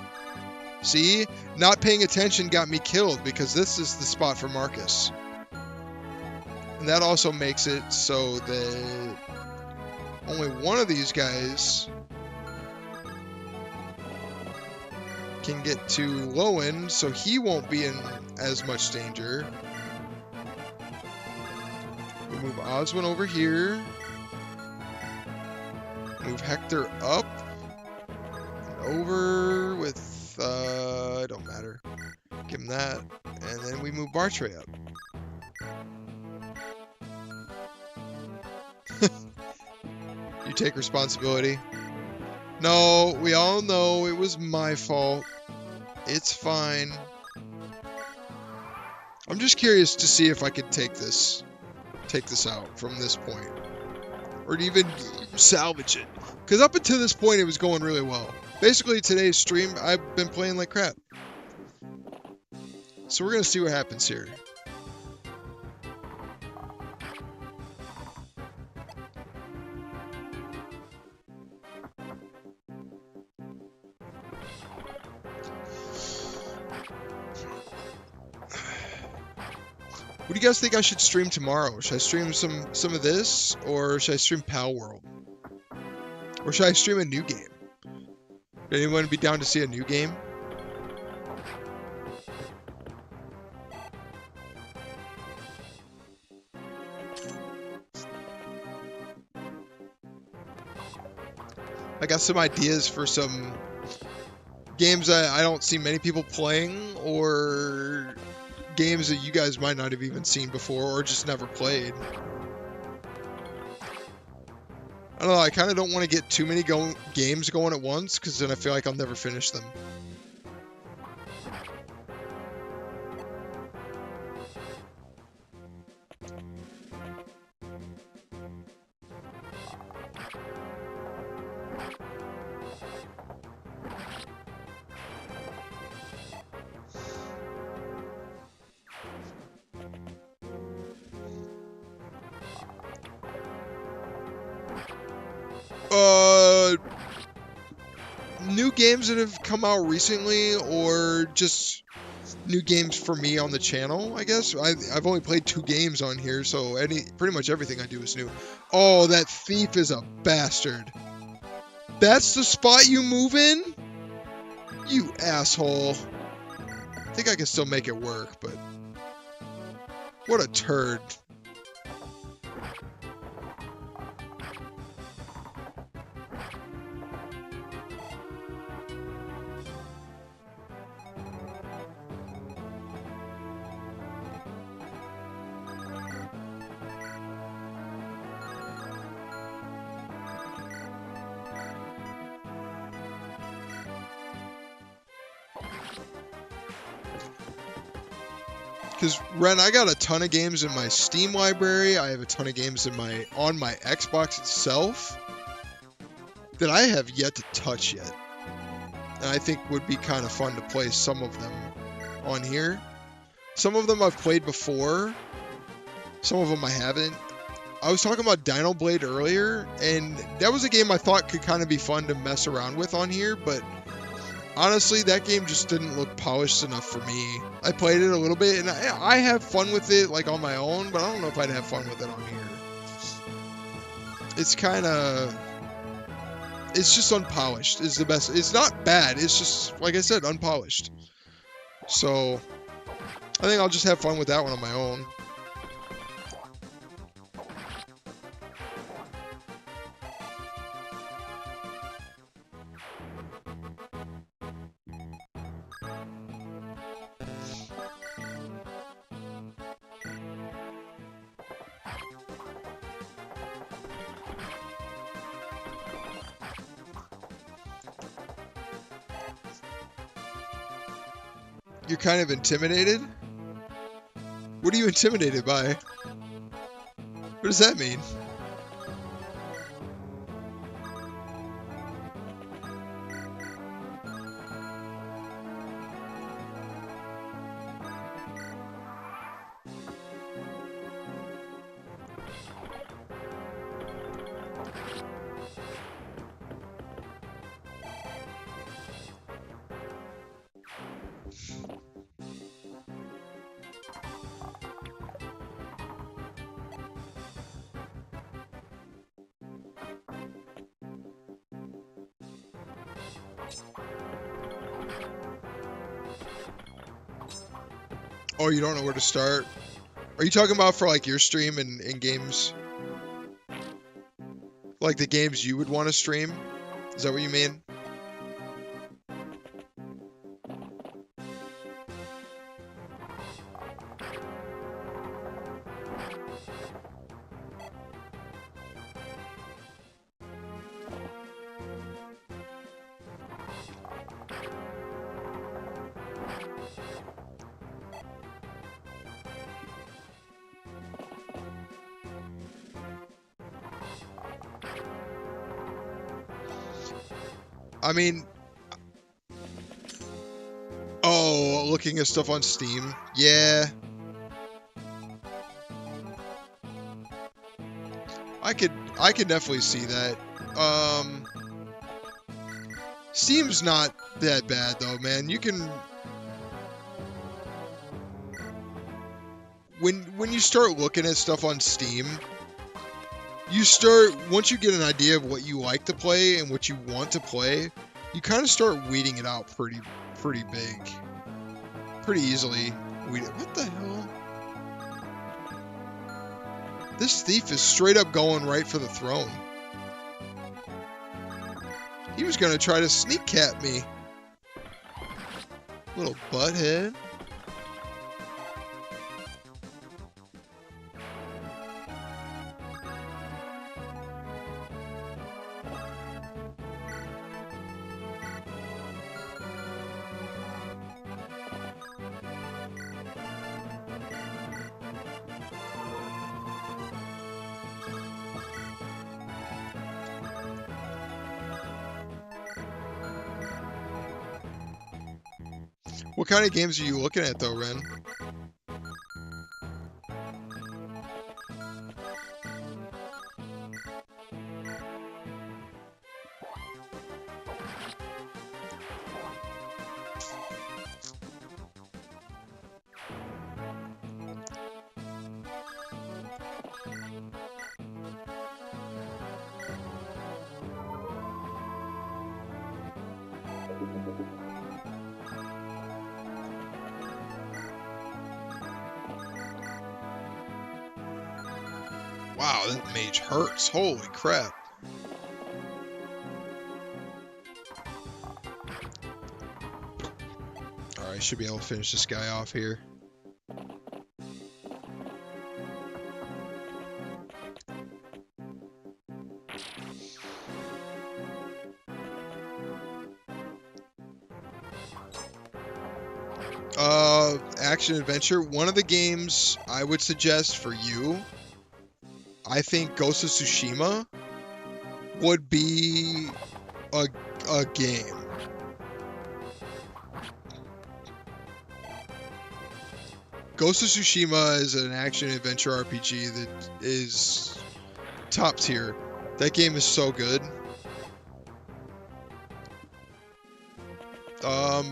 See? Not paying attention got me killed, because this is the spot for Marcus. And that also makes it so that only one of these guys can get to Lowen, so he won't be in as much danger. We move Oswin over here. Move Hector up. And over with, it don't matter. Give him that. And then we move Bartray up. You take responsibility. No, we all know it was my fault. It's fine. I'm just curious to see if I could take this out from this point. Or to even salvage it. Because up until this point, it was going really well. Basically, today's stream, I've been playing like crap. So we're going to see what happens here. What do you guys think I should stream tomorrow? Should I stream some of this, or should I stream Pal World? Or should I stream a new game? Anyone be down to see a new game? I got some ideas for some games that I don't see many people playing, or games that you guys might not have even seen before, or just never played. I don't know, I kind of don't want to get too many games going at once, because then I feel like I'll never finish them. New games that have come out recently, or just new games for me on the channel, I guess. I've only played 2 games on here, so pretty much everything I do is new. Oh, that thief is a bastard. That's the spot you move in? You asshole. I think I can still make it work, but what a turd. Because, Ren, I got a ton of games in my Steam library. I have a ton of games on my Xbox itself that I have yet to touch yet. And I think would be kind of fun to play some of them on here. Some of them I've played before. Some of them I haven't. I was talking about Dino Blade earlier, and that was a game I thought could kind of be fun to mess around with on here, but honestly, that game just didn't look polished enough for me. I played it a little bit, and I have fun with it, like, on my own, but I don't know if I'd have fun with it on here. It's kind of... It's just unpolished is the best. It's not bad. It's just, like I said, unpolished. So, I think I'll just have fun with that one on my own. You're kind of intimidated? What are you intimidated by? What does that mean? Oh, you don't know where to start? Are you talking about for like your stream and in games? Like the games you would want to stream? Is that what you mean? I mean, oh, looking at stuff on Steam. Yeah. I could definitely see that. Steam's not that bad though, man. You can when you start looking at stuff on Steam, you start once you get an idea of what you like to play and what you want to play, you kind of start weeding it out pretty big. Pretty easily. What the hell? This thief is straight up going right for the throne. He was gonna try to sneak cap me. Little butthead. What kind of games are you looking at though, Ren? Wow, that mage hurts. Holy crap. Alright, should be able to finish this guy off here. Action adventure. One of the games I would suggest for you, I think Ghost of Tsushima would be a game. Ghost of Tsushima is an action adventure RPG that is top tier. That game is so good.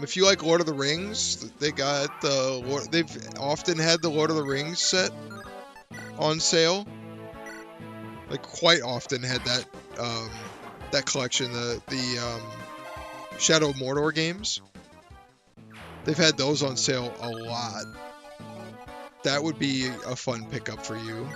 If you like Lord of the Rings, they've often had the Lord of the Rings set on sale. Like quite often had that that collection, the Shadow of Mordor games. They've had those on sale a lot. That would be a fun pickup for you.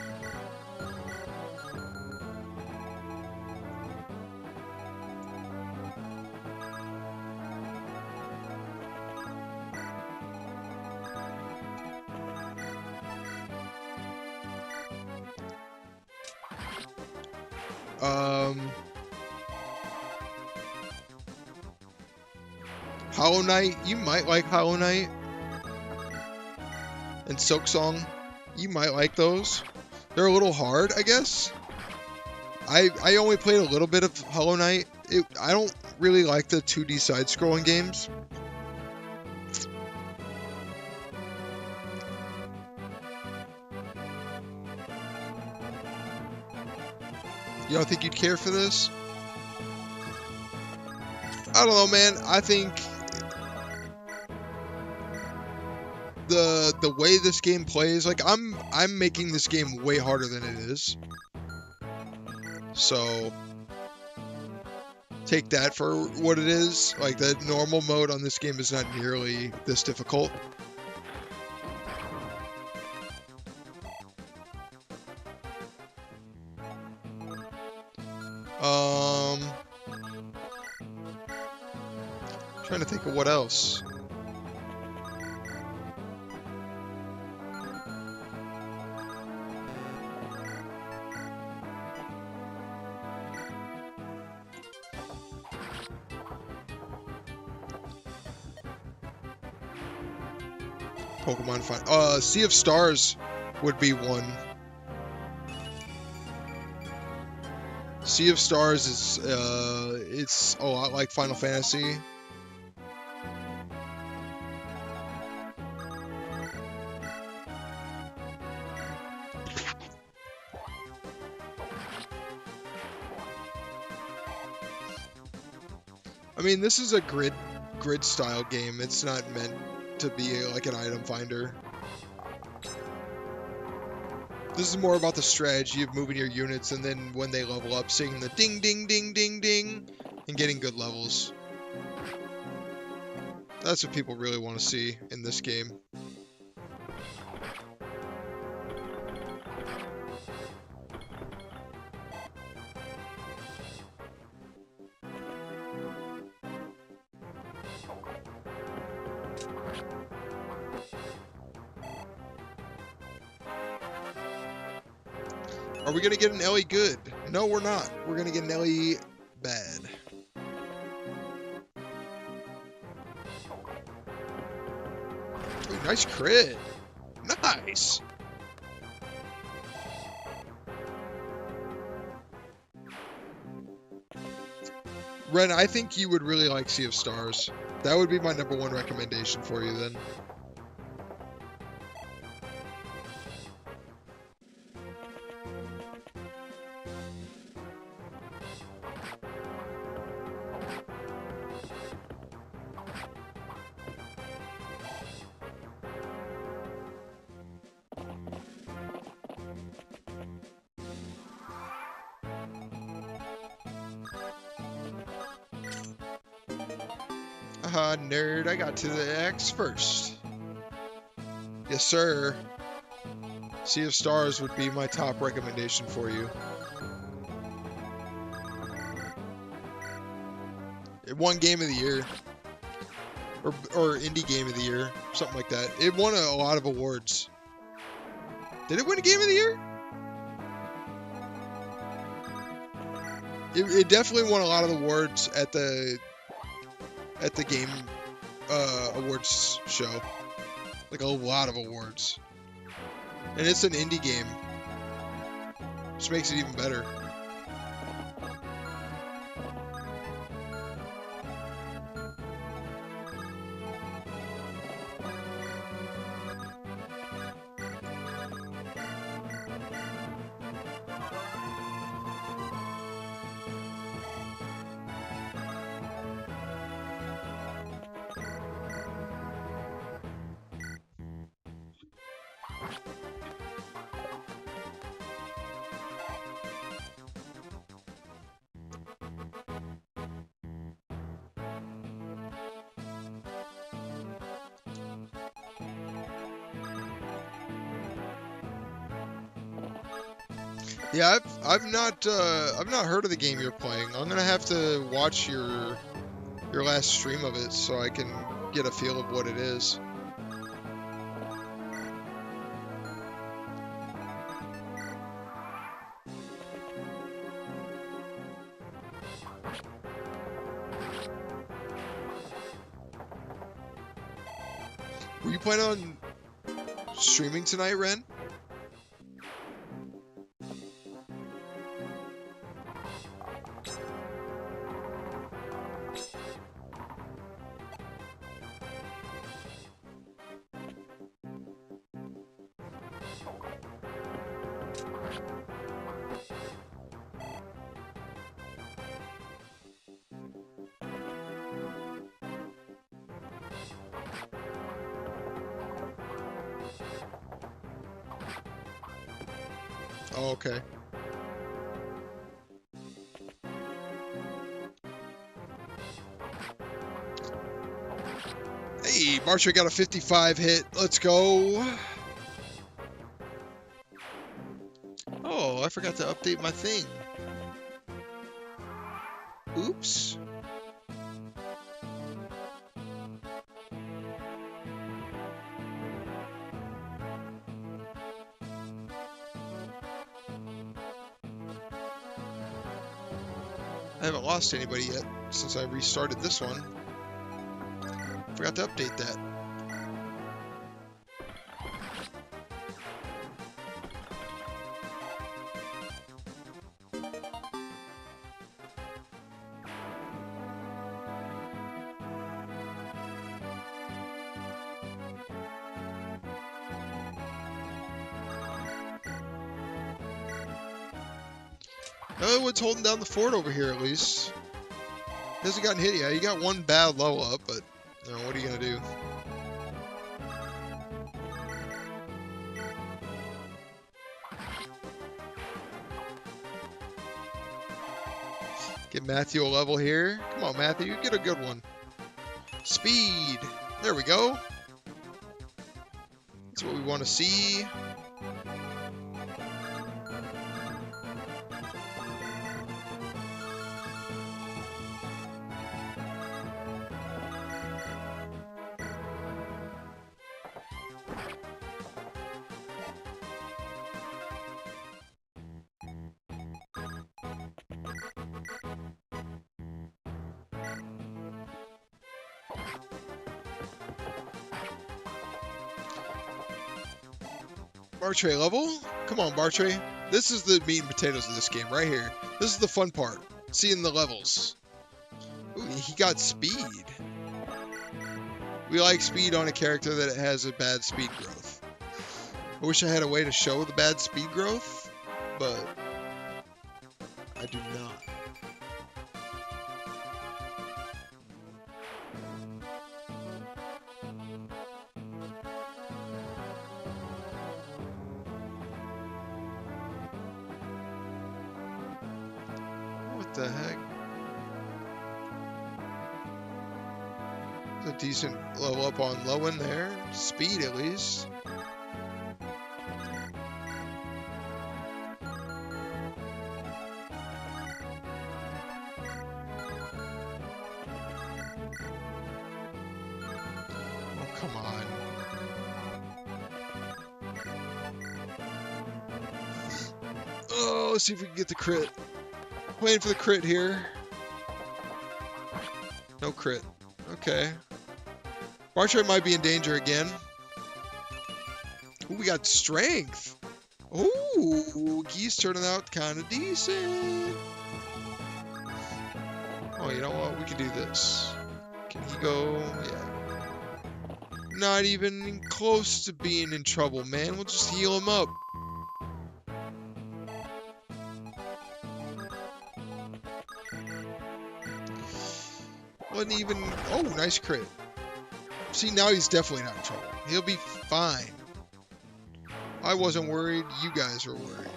Hollow Knight, you might like Hollow Knight. And Silksong, you might like those. They're a little hard, I guess. I only played a little bit of Hollow Knight. I don't really like the 2D side-scrolling games. You don't think you'd care for this? I don't know, man. I think the way this game plays, like I'm making this game way harder than it is. So take that for what it is. Like the normal mode on this game is not nearly this difficult. Trying to think of what else. Pokemon find. Sea of Stars would be one. Sea of Stars is it's a lot like Final Fantasy. I mean, this is a grid style game. It's not meant to be like an item finder. This is more about the strategy of moving your units, and then when they level up, seeing the ding, ding, ding, ding, ding, and getting good levels. That's what people really want to see in this game. Are we going to get an Ellie good? No, we're not. We're going to get an Ellie bad. Ooh, nice crit. Nice. Ren, I think you would really like Sea of Stars. That would be my #1 recommendation for you then. Haha, nerd, I got to the X first. Yes, sir. Sea of Stars would be my top recommendation for you. It won Game of the Year. Or Indie Game of the Year. Something like that. It won a lot of awards. Did it win a Game of the Year? It definitely won a lot of awards at the Game Awards show. Like a lot of awards. And it's an indie game. Which makes it even better. Yeah, I've not heard of the game you're playing. I'm gonna have to watch your last stream of it so I can get a feel of what it is. Were you planning on streaming tonight, Ren? Oh, okay. Hey, Marcher got a 55 hit. Let's go. Oh, I forgot to update my thing. Oops. I haven't lost anybody yet since I restarted this one. Forgot to update that. Elwood's holding down the fort over here at least. He hasn't gotten hit yet. He got one bad level up, but you know, what are you gonna do? Get Matthew a level here. Come on, Matthew, get a good one. Speed. There we go. That's what we want to see. Bartray level? Come on, Bartray. This is the meat and potatoes of this game right here. This is the fun part. Seeing the levels. Ooh, he got speed. We like speed on a character that has a bad speed growth. I wish I had a way to show the bad speed growth, but I do not. What the heck? It's a decent level up on Lowen there. Speed at least. Oh, come on. Oh, let's see if we can get the crit. Waiting for the crit here. No crit. Okay. Bartray might be in danger again. Ooh, we got strength. Ooh, Geese turning out kind of decent. Oh, you know what? We can do this. Can he go? Yeah. Not even close to being in trouble, man. We'll just heal him up. Wasn't even... Oh, nice crit. See, now he's definitely not in trouble. He'll be fine. I wasn't worried. You guys were worried.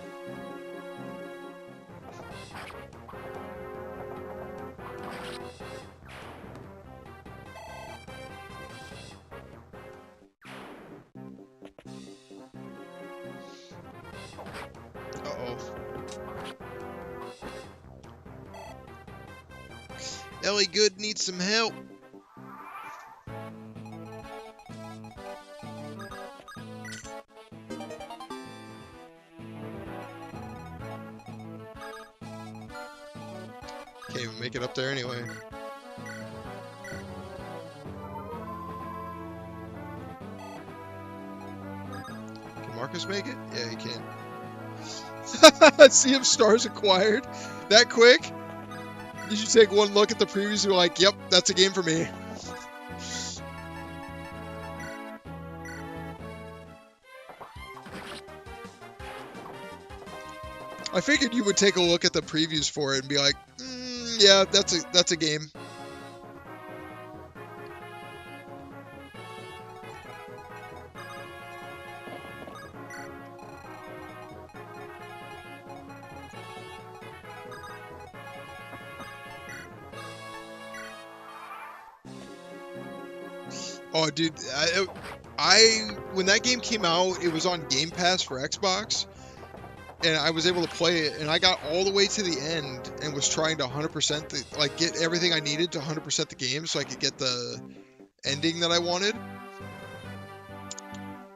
Uh-oh. Ellie Good needs some help. Can't even make it up there anyway. Can Marcus make it? Yeah, he can. See him stars acquired that quick? You should take one look at the previews and be like, yep, that's a game for me. I figured you would take a look at the previews for it and be like, yeah, that's a game. Oh, dude, when that game came out, it was on Game Pass for Xbox, and I was able to play it, and I got all the way to the end and was trying to 100% like get everything I needed to 100% the game so I could get the ending that I wanted.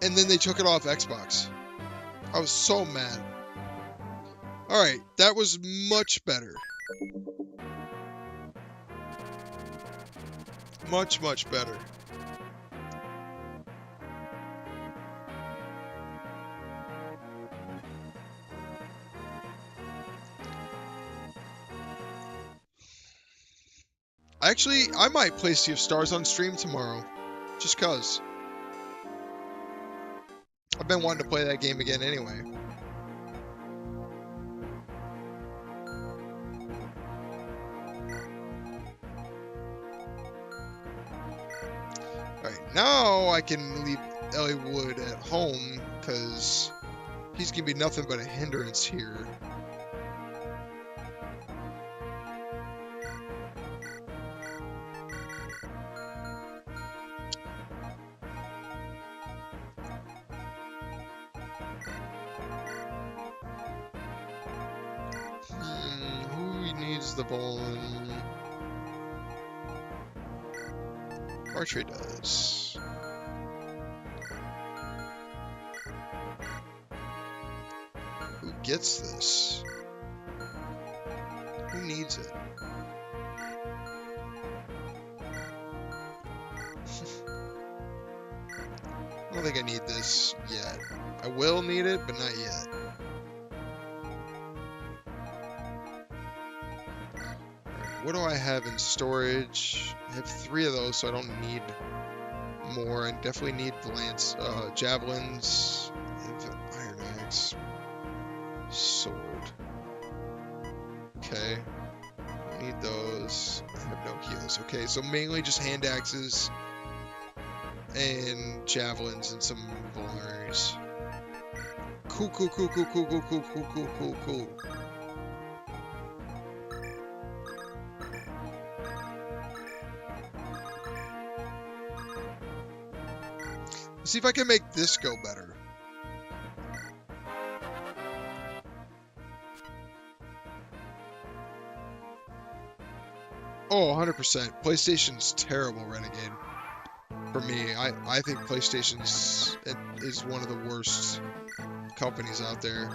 And then they took it off Xbox. I was so mad. All right, that was much better. Much, much better. Actually, I might play Sea of Stars on stream tomorrow. Just cause. I've been wanting to play that game again anyway. Alright, now I can leave Ellie Wood at home, because he's going to be nothing but a hindrance here. Who needs the ball? Archery does. Who gets this? Who needs it? I don't think I need this yet. I will need it, but not yet. What do I have in storage? I have 3 of those, so I don't need more. I definitely need javelins, and iron axe, sword. Okay, I need those. I have no heals. Okay, so mainly just hand axes and javelins and some vulneraries. Cool. Let's see if I can make this go better. Oh, 100%. PlayStation's terrible, Renegade. For me, I think PlayStation's is one of the worst companies out there.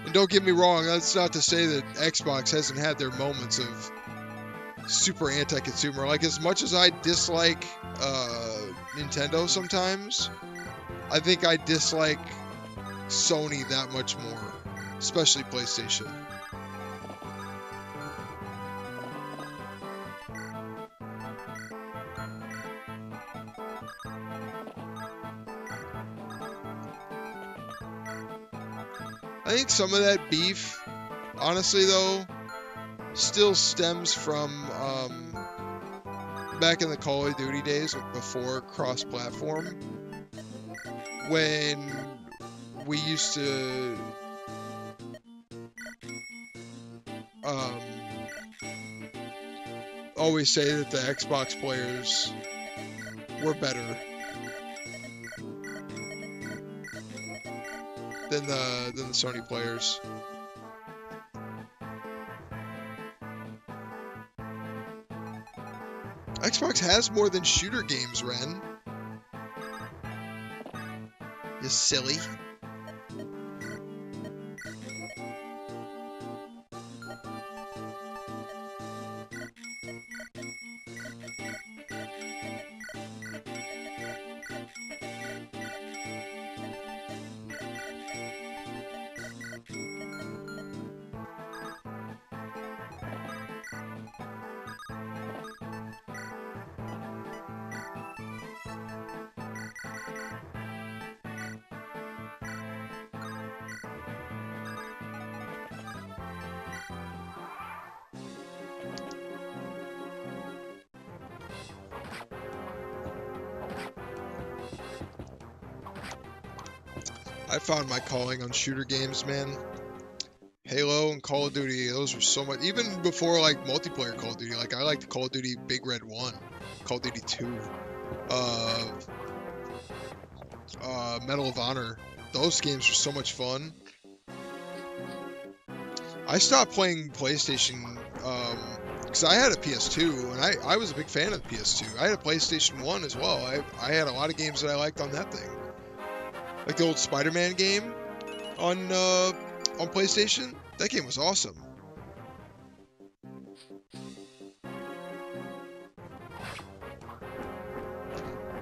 And don't get me wrong, that's not to say that Xbox hasn't had their moments of super anti-consumer. Like, as much as I dislike Nintendo sometimes, I think I dislike Sony that much more, especially PlayStation. I think some of that beef, honestly though, still stems from back in the Call of Duty days, before cross-platform, when we used to always say that the Xbox players were better than the Sony players. Xbox has more than shooter games, Ren. You silly. I found my calling on shooter games, man. Halo and Call of Duty, those were so much. Even before, like, multiplayer Call of Duty. Like, I liked Call of Duty Big Red 1, Call of Duty 2, Medal of Honor. Those games were so much fun. I stopped playing PlayStation, because I had a PS2, and I was a big fan of the PS2. I had a PlayStation 1 as well. I had a lot of games that I liked on that thing. Like the old Spider-Man game on PlayStation. That game was awesome.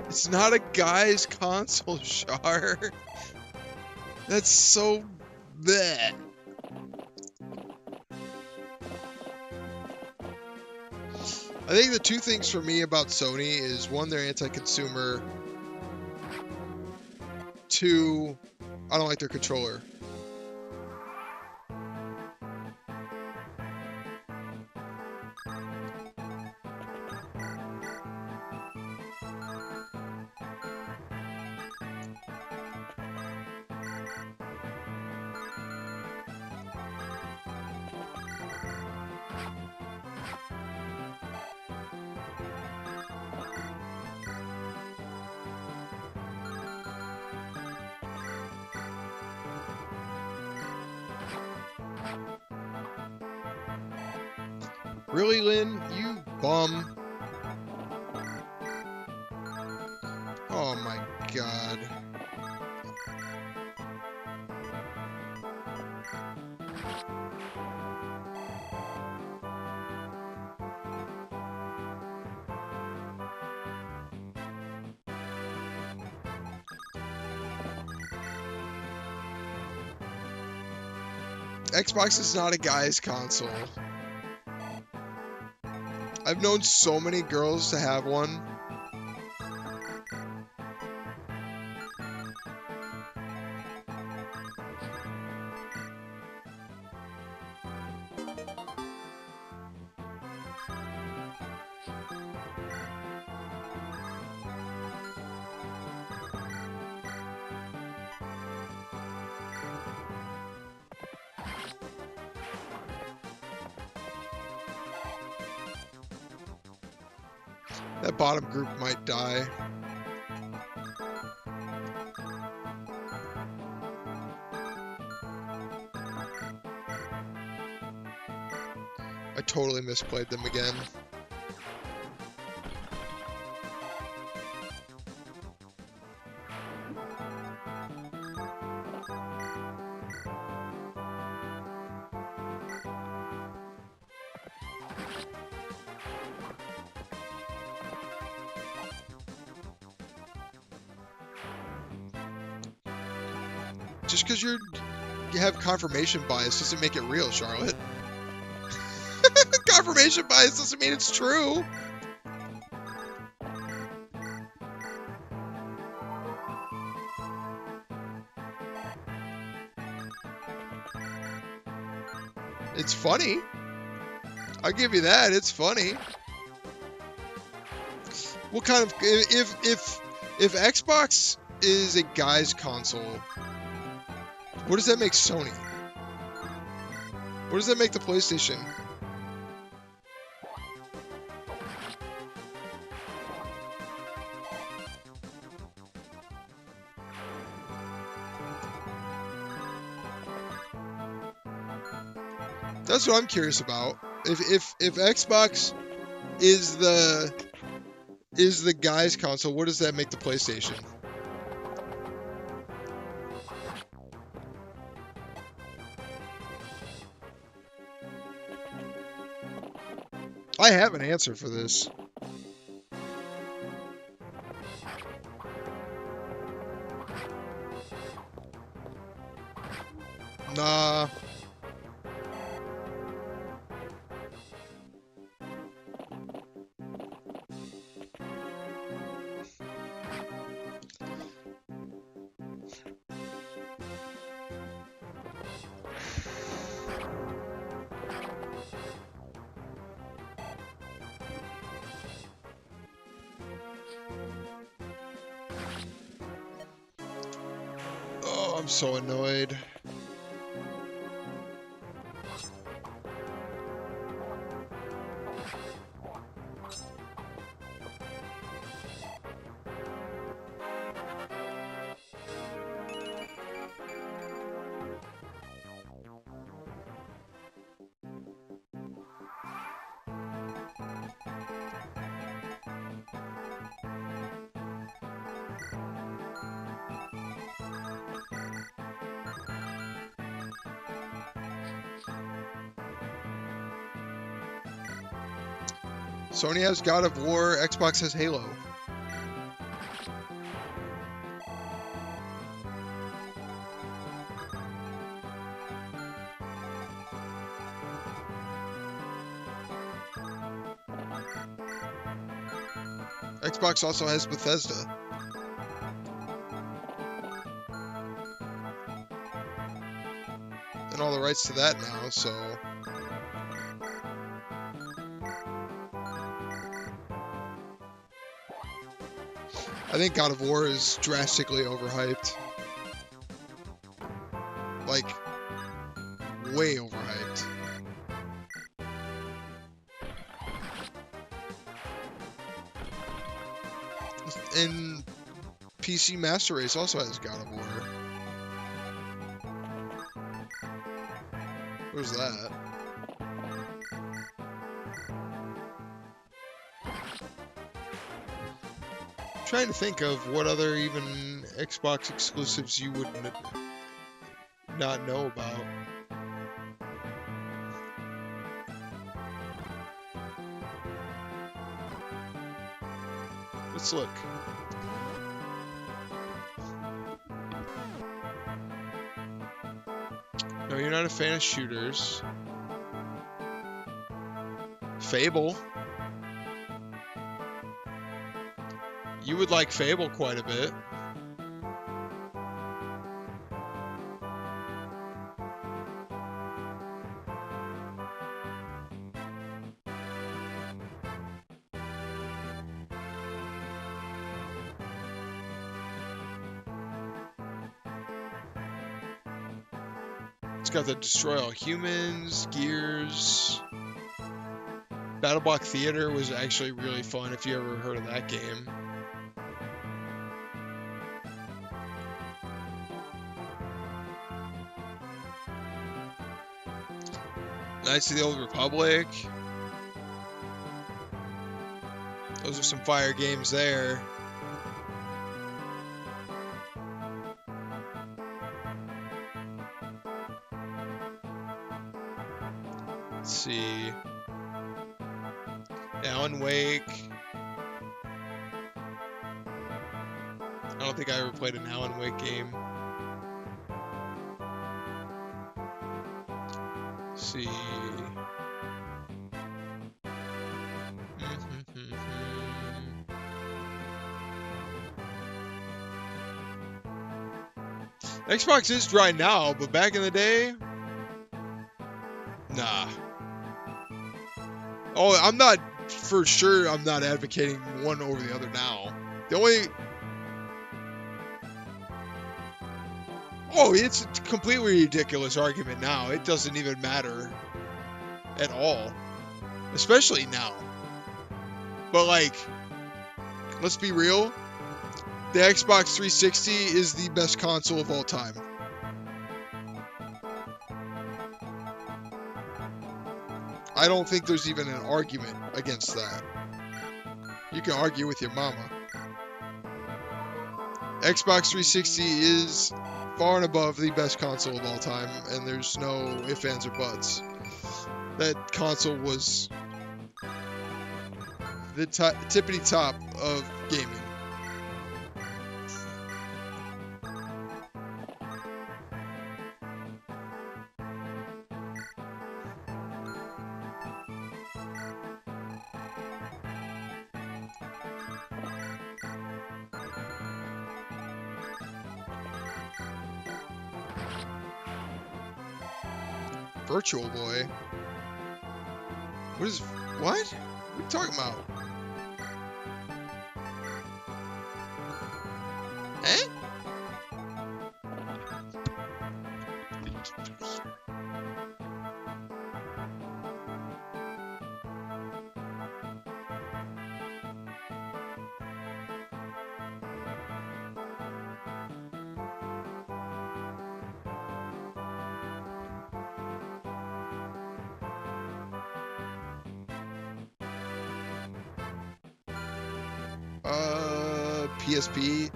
It's not a guy's console, Char. That's so bleh. I think the two things for me about Sony is one, they're anti-consumer. Two, I don't like their controller. Really, Lynn? You bum. Oh my god. Xbox is not a guy's console. I've known so many girls to have one. That bottom group might die. I totally misplayed them again. Just because you have confirmation bias doesn't make it real, Charlotte. Confirmation bias doesn't mean it's true. It's funny. I'll give you that. It's funny. What kind of if Xbox is a guy's console, what does that make Sony? What does that make the PlayStation? That's what I'm curious about. If Xbox is the guy's console, what does that make the PlayStation? I have an answer for this. Nah. Oh, I'm so annoyed. Sony has God of War, Xbox has Halo. Xbox also has Bethesda. And all the rights to that now, so... I think God of War is drastically overhyped. Like, way overhyped. And PC Master Race also has God of War. Where's that? I'm trying to think of what other even Xbox exclusives you would not know about. Let's look. No, you're not a fan of shooters. Fable. You would like Fable quite a bit. It's got the Destroy All Humans, Gears. Battle Block Theater was actually really fun if you ever heard of that game. Knights of the Old Republic. Those are some fire games there. Let's see. Alan Wake. I don't think I ever played an Alan Wake game. Let's see. Xbox is dry now, but back in the day, nah. Oh, I'm not for sure. I'm not advocating one over the other now. The only it's a completely ridiculous argument now. It doesn't even matter at all, especially now. But like, let's be real. The Xbox 360 is the best console of all time. I don't think there's even an argument against that. You can argue with your mama. Xbox 360 is far and above the best console of all time, and there's no ifs, ands, or buts. That console was the tippity top of gaming. Virtual Boy? What? What are you talking about? Eh? PSP?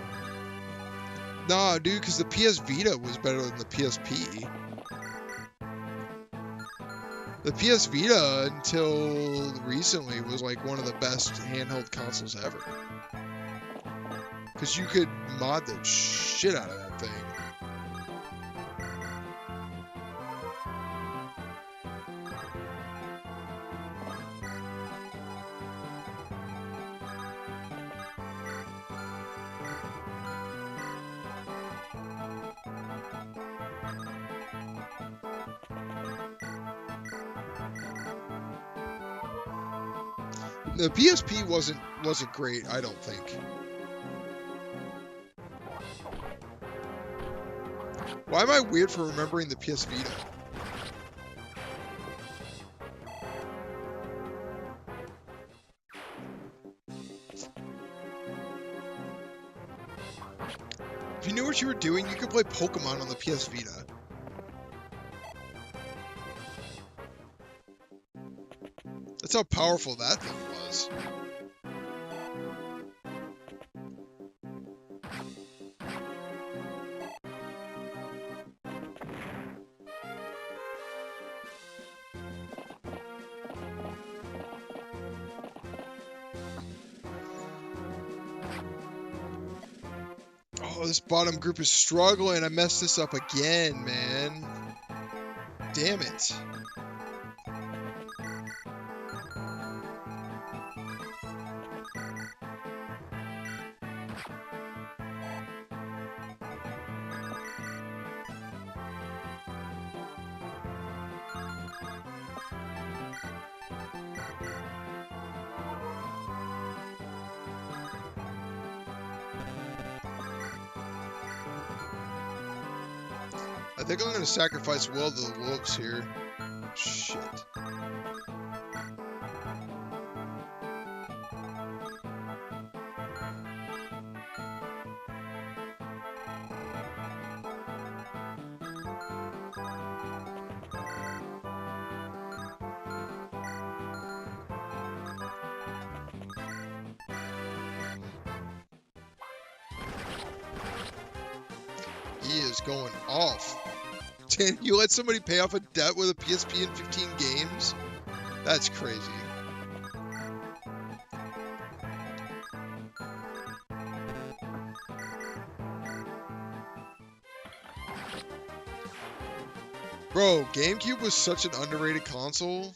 Nah, dude, because the PS Vita was better than the PSP. The PS Vita, until recently, was like one of the best handheld consoles ever. Because you could mod the shit out of that thing. The PSP wasn't great, I don't think. Why am I weird for remembering the PS Vita? If you knew what you were doing, you could play Pokemon on the PS Vita. That's how powerful that thing was. Oh, this bottom group is struggling. I messed this up again, man. Damn it. I think I'm going to sacrifice Will to the wolves here. Shit. He is going off. Dan, you let somebody pay off a debt with a PSP in 15 games? That's crazy. Bro, GameCube was such an underrated console.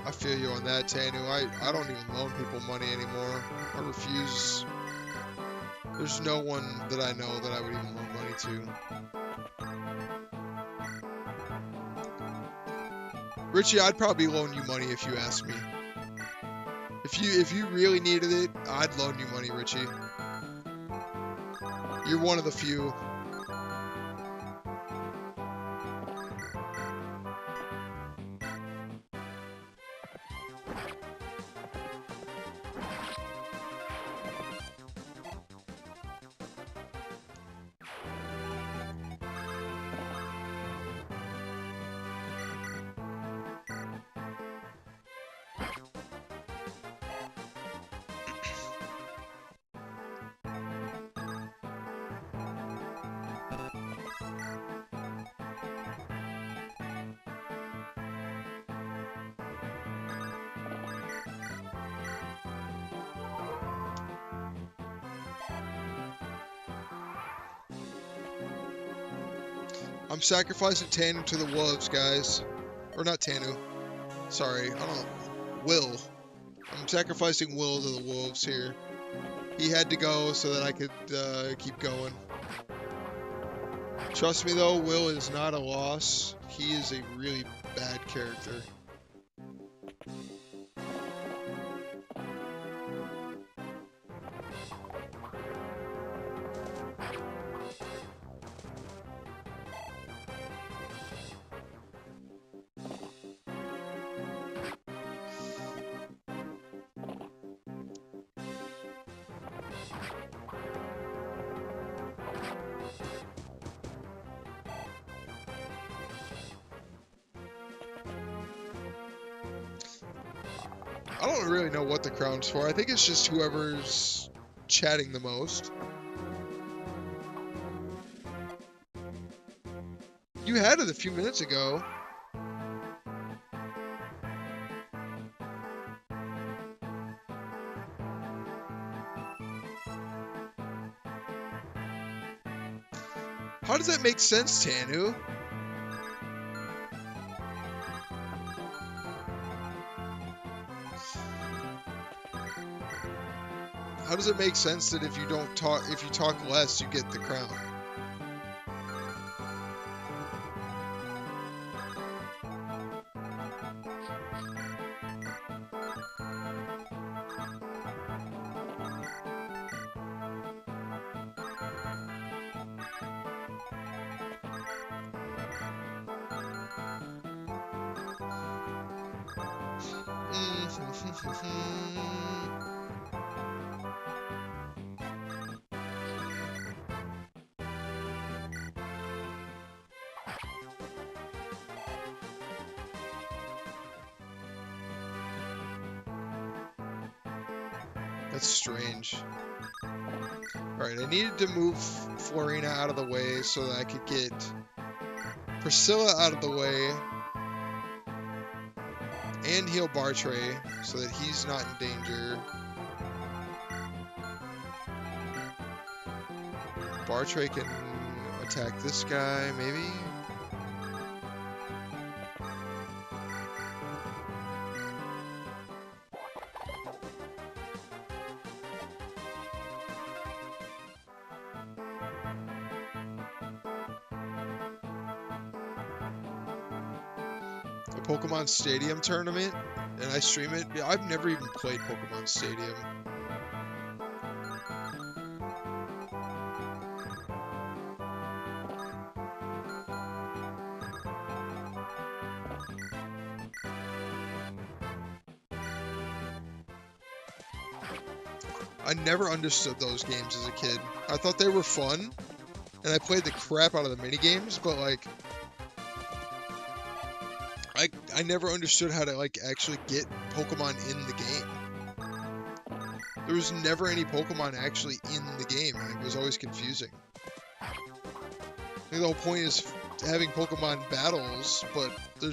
I feel you on that, Tanu. I don't even loan people money anymore. I refuse. There's no one that I know that I would even loan money to. Richie, I'd probably loan you money if you asked me. If you really needed it, I'd loan you money, Richie. You're one of the few. I'm sacrificing Tanu to the wolves, guys. Or not Tanu. Sorry, I don't... Will. I'm sacrificing Will to the wolves here. He had to go so that I could keep going. Trust me though, Will is not a loss. He is a really bad character. I don't really know what the crown's for. I think it's just whoever's chatting the most. You had it a few minutes ago. How does that make sense, Tanu? How does it make sense that if you talk less, you get the crown? That's strange. Alright, I needed to move Florina out of the way so that I could get Priscilla out of the way and heal Bartray so that he's not in danger. Bartray can attack this guy, maybe? A Pokemon Stadium tournament, and I stream it. Yeah, I've never even played Pokemon Stadium. I never understood those games as a kid. I thought they were fun, and I played the crap out of the mini games, but like, I never understood how to like actually get Pokemon in the game. There was never any Pokemon actually in the game, and it was always confusing. I think the whole point is having Pokemon battles, but I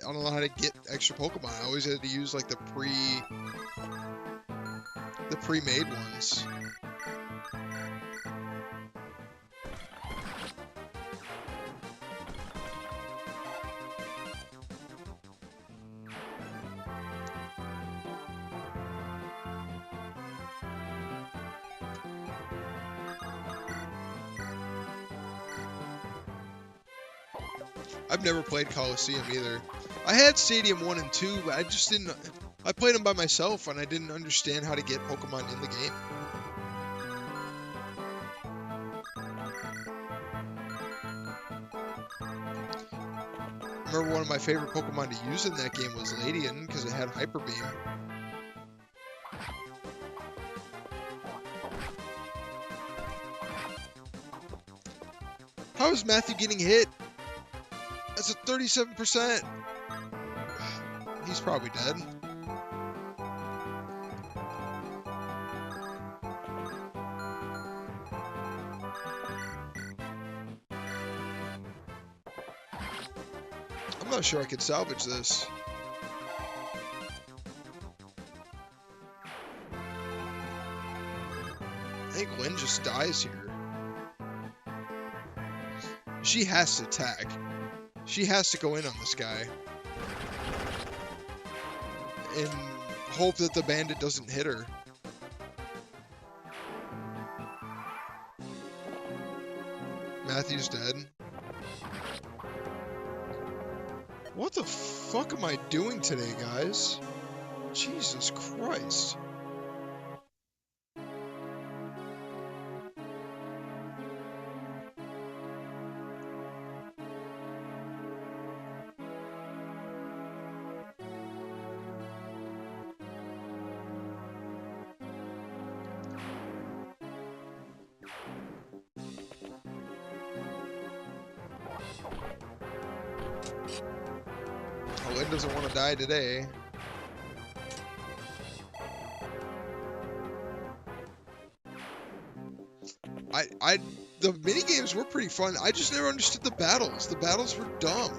don't know how to get extra Pokemon. I always had to use like the pre-made ones. I've never played Coliseum either. I had Stadium 1 and 2, but I just didn't... I played them by myself, and I didn't understand how to get Pokemon in the game. I remember one of my favorite Pokemon to use in that game was Ladian, because it had Hyper Beam. How is Matthew getting hit? That's a 37%. He's probably dead. I'm not sure I could salvage this. I think Lynn just dies here. She has to attack. She has to go in on this guy. And hope that the bandit doesn't hit her. Matthew's dead. What the fuck am I doing today, guys? Jesus Christ. Lynn doesn't want to die today. The mini games were pretty fun. I just never understood the battles. The battles were dumb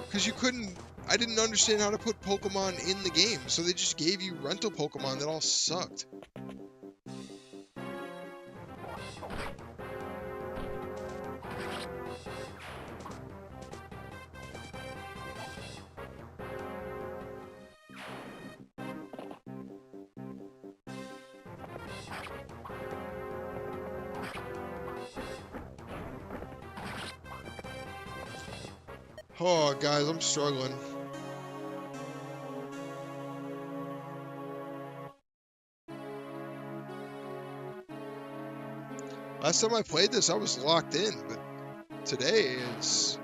because you couldn't. I didn't understand how to put Pokemon in the game, so they just gave you rental Pokemon that all sucked. Oh, guys, I'm struggling. Last time I played this, I was locked in, but today it's...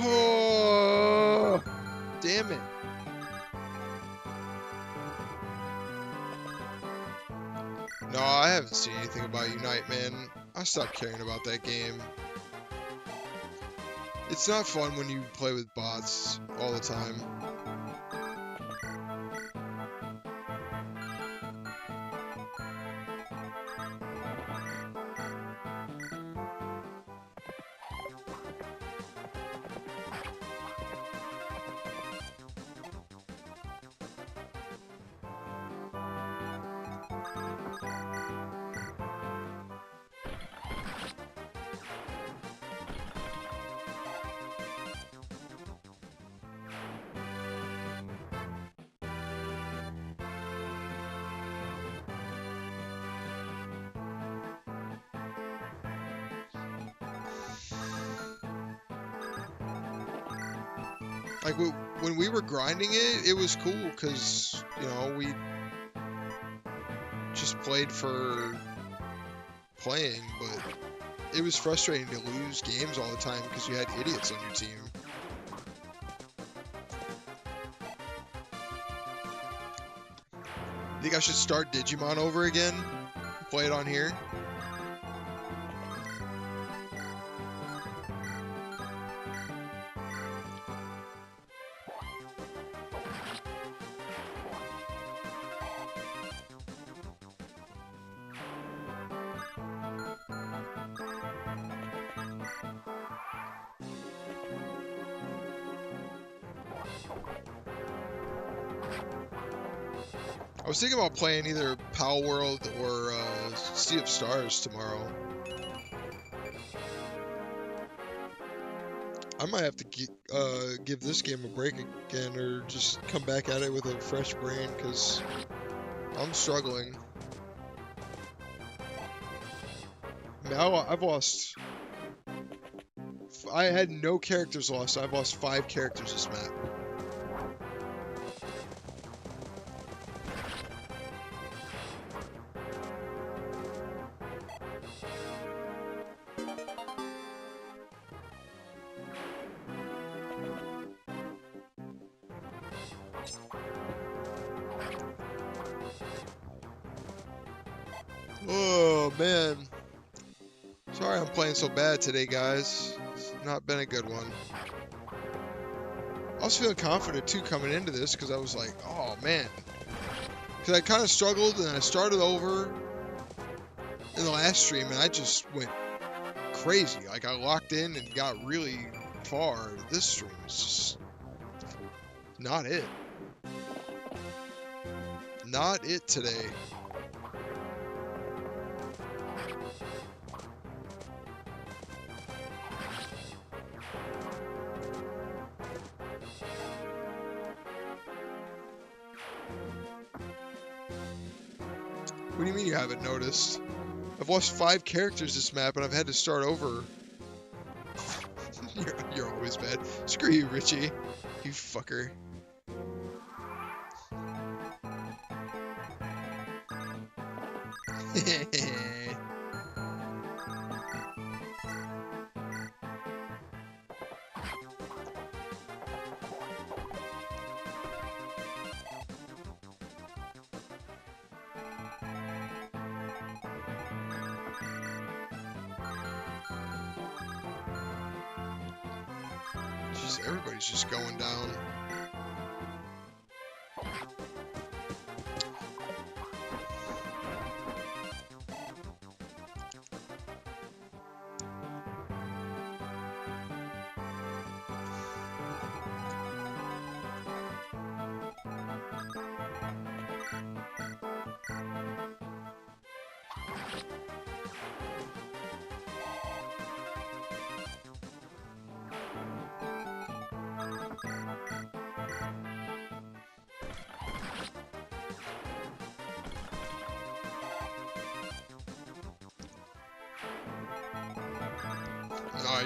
Oh, damn it. No, I haven't seen anything about Unite, man. I stopped caring about that game. It's not fun when you play with bots all the time. Like, when we were grinding it, it was cool because, you know, we just played for playing, but it was frustrating to lose games all the time because you had idiots on your team. Think I should start Digimon over again? Play it on here? I was thinking about playing either Pal World or Sea of Stars tomorrow. I might have to give this game a break again, or just come back at it with a fresh brain, because I'm struggling. I mean, I've lost... I had no characters lost. I've lost 5 characters this map. Oh, man. Sorry I'm playing so bad today, guys. It's not been a good one. I was feeling confident, too, coming into this, because I was like, oh, man. Because I kind of struggled, and I started over in the last stream, and I just went crazy. Like, I locked in and got really far. This stream is just not it. Not it today. What do you mean you haven't noticed? I've lost 5 characters this map, and I've had to start over. You're always bad. Screw you, Richie. You fucker. Jeez, everybody's just going down.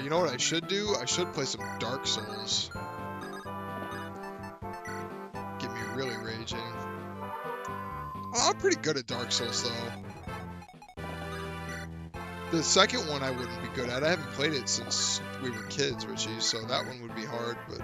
You know what I should do? I should play some Dark Souls. Get me really raging. Oh, I'm pretty good at Dark Souls, though. The second one I wouldn't be good at. I haven't played it since we were kids, Richie, so that one would be hard, but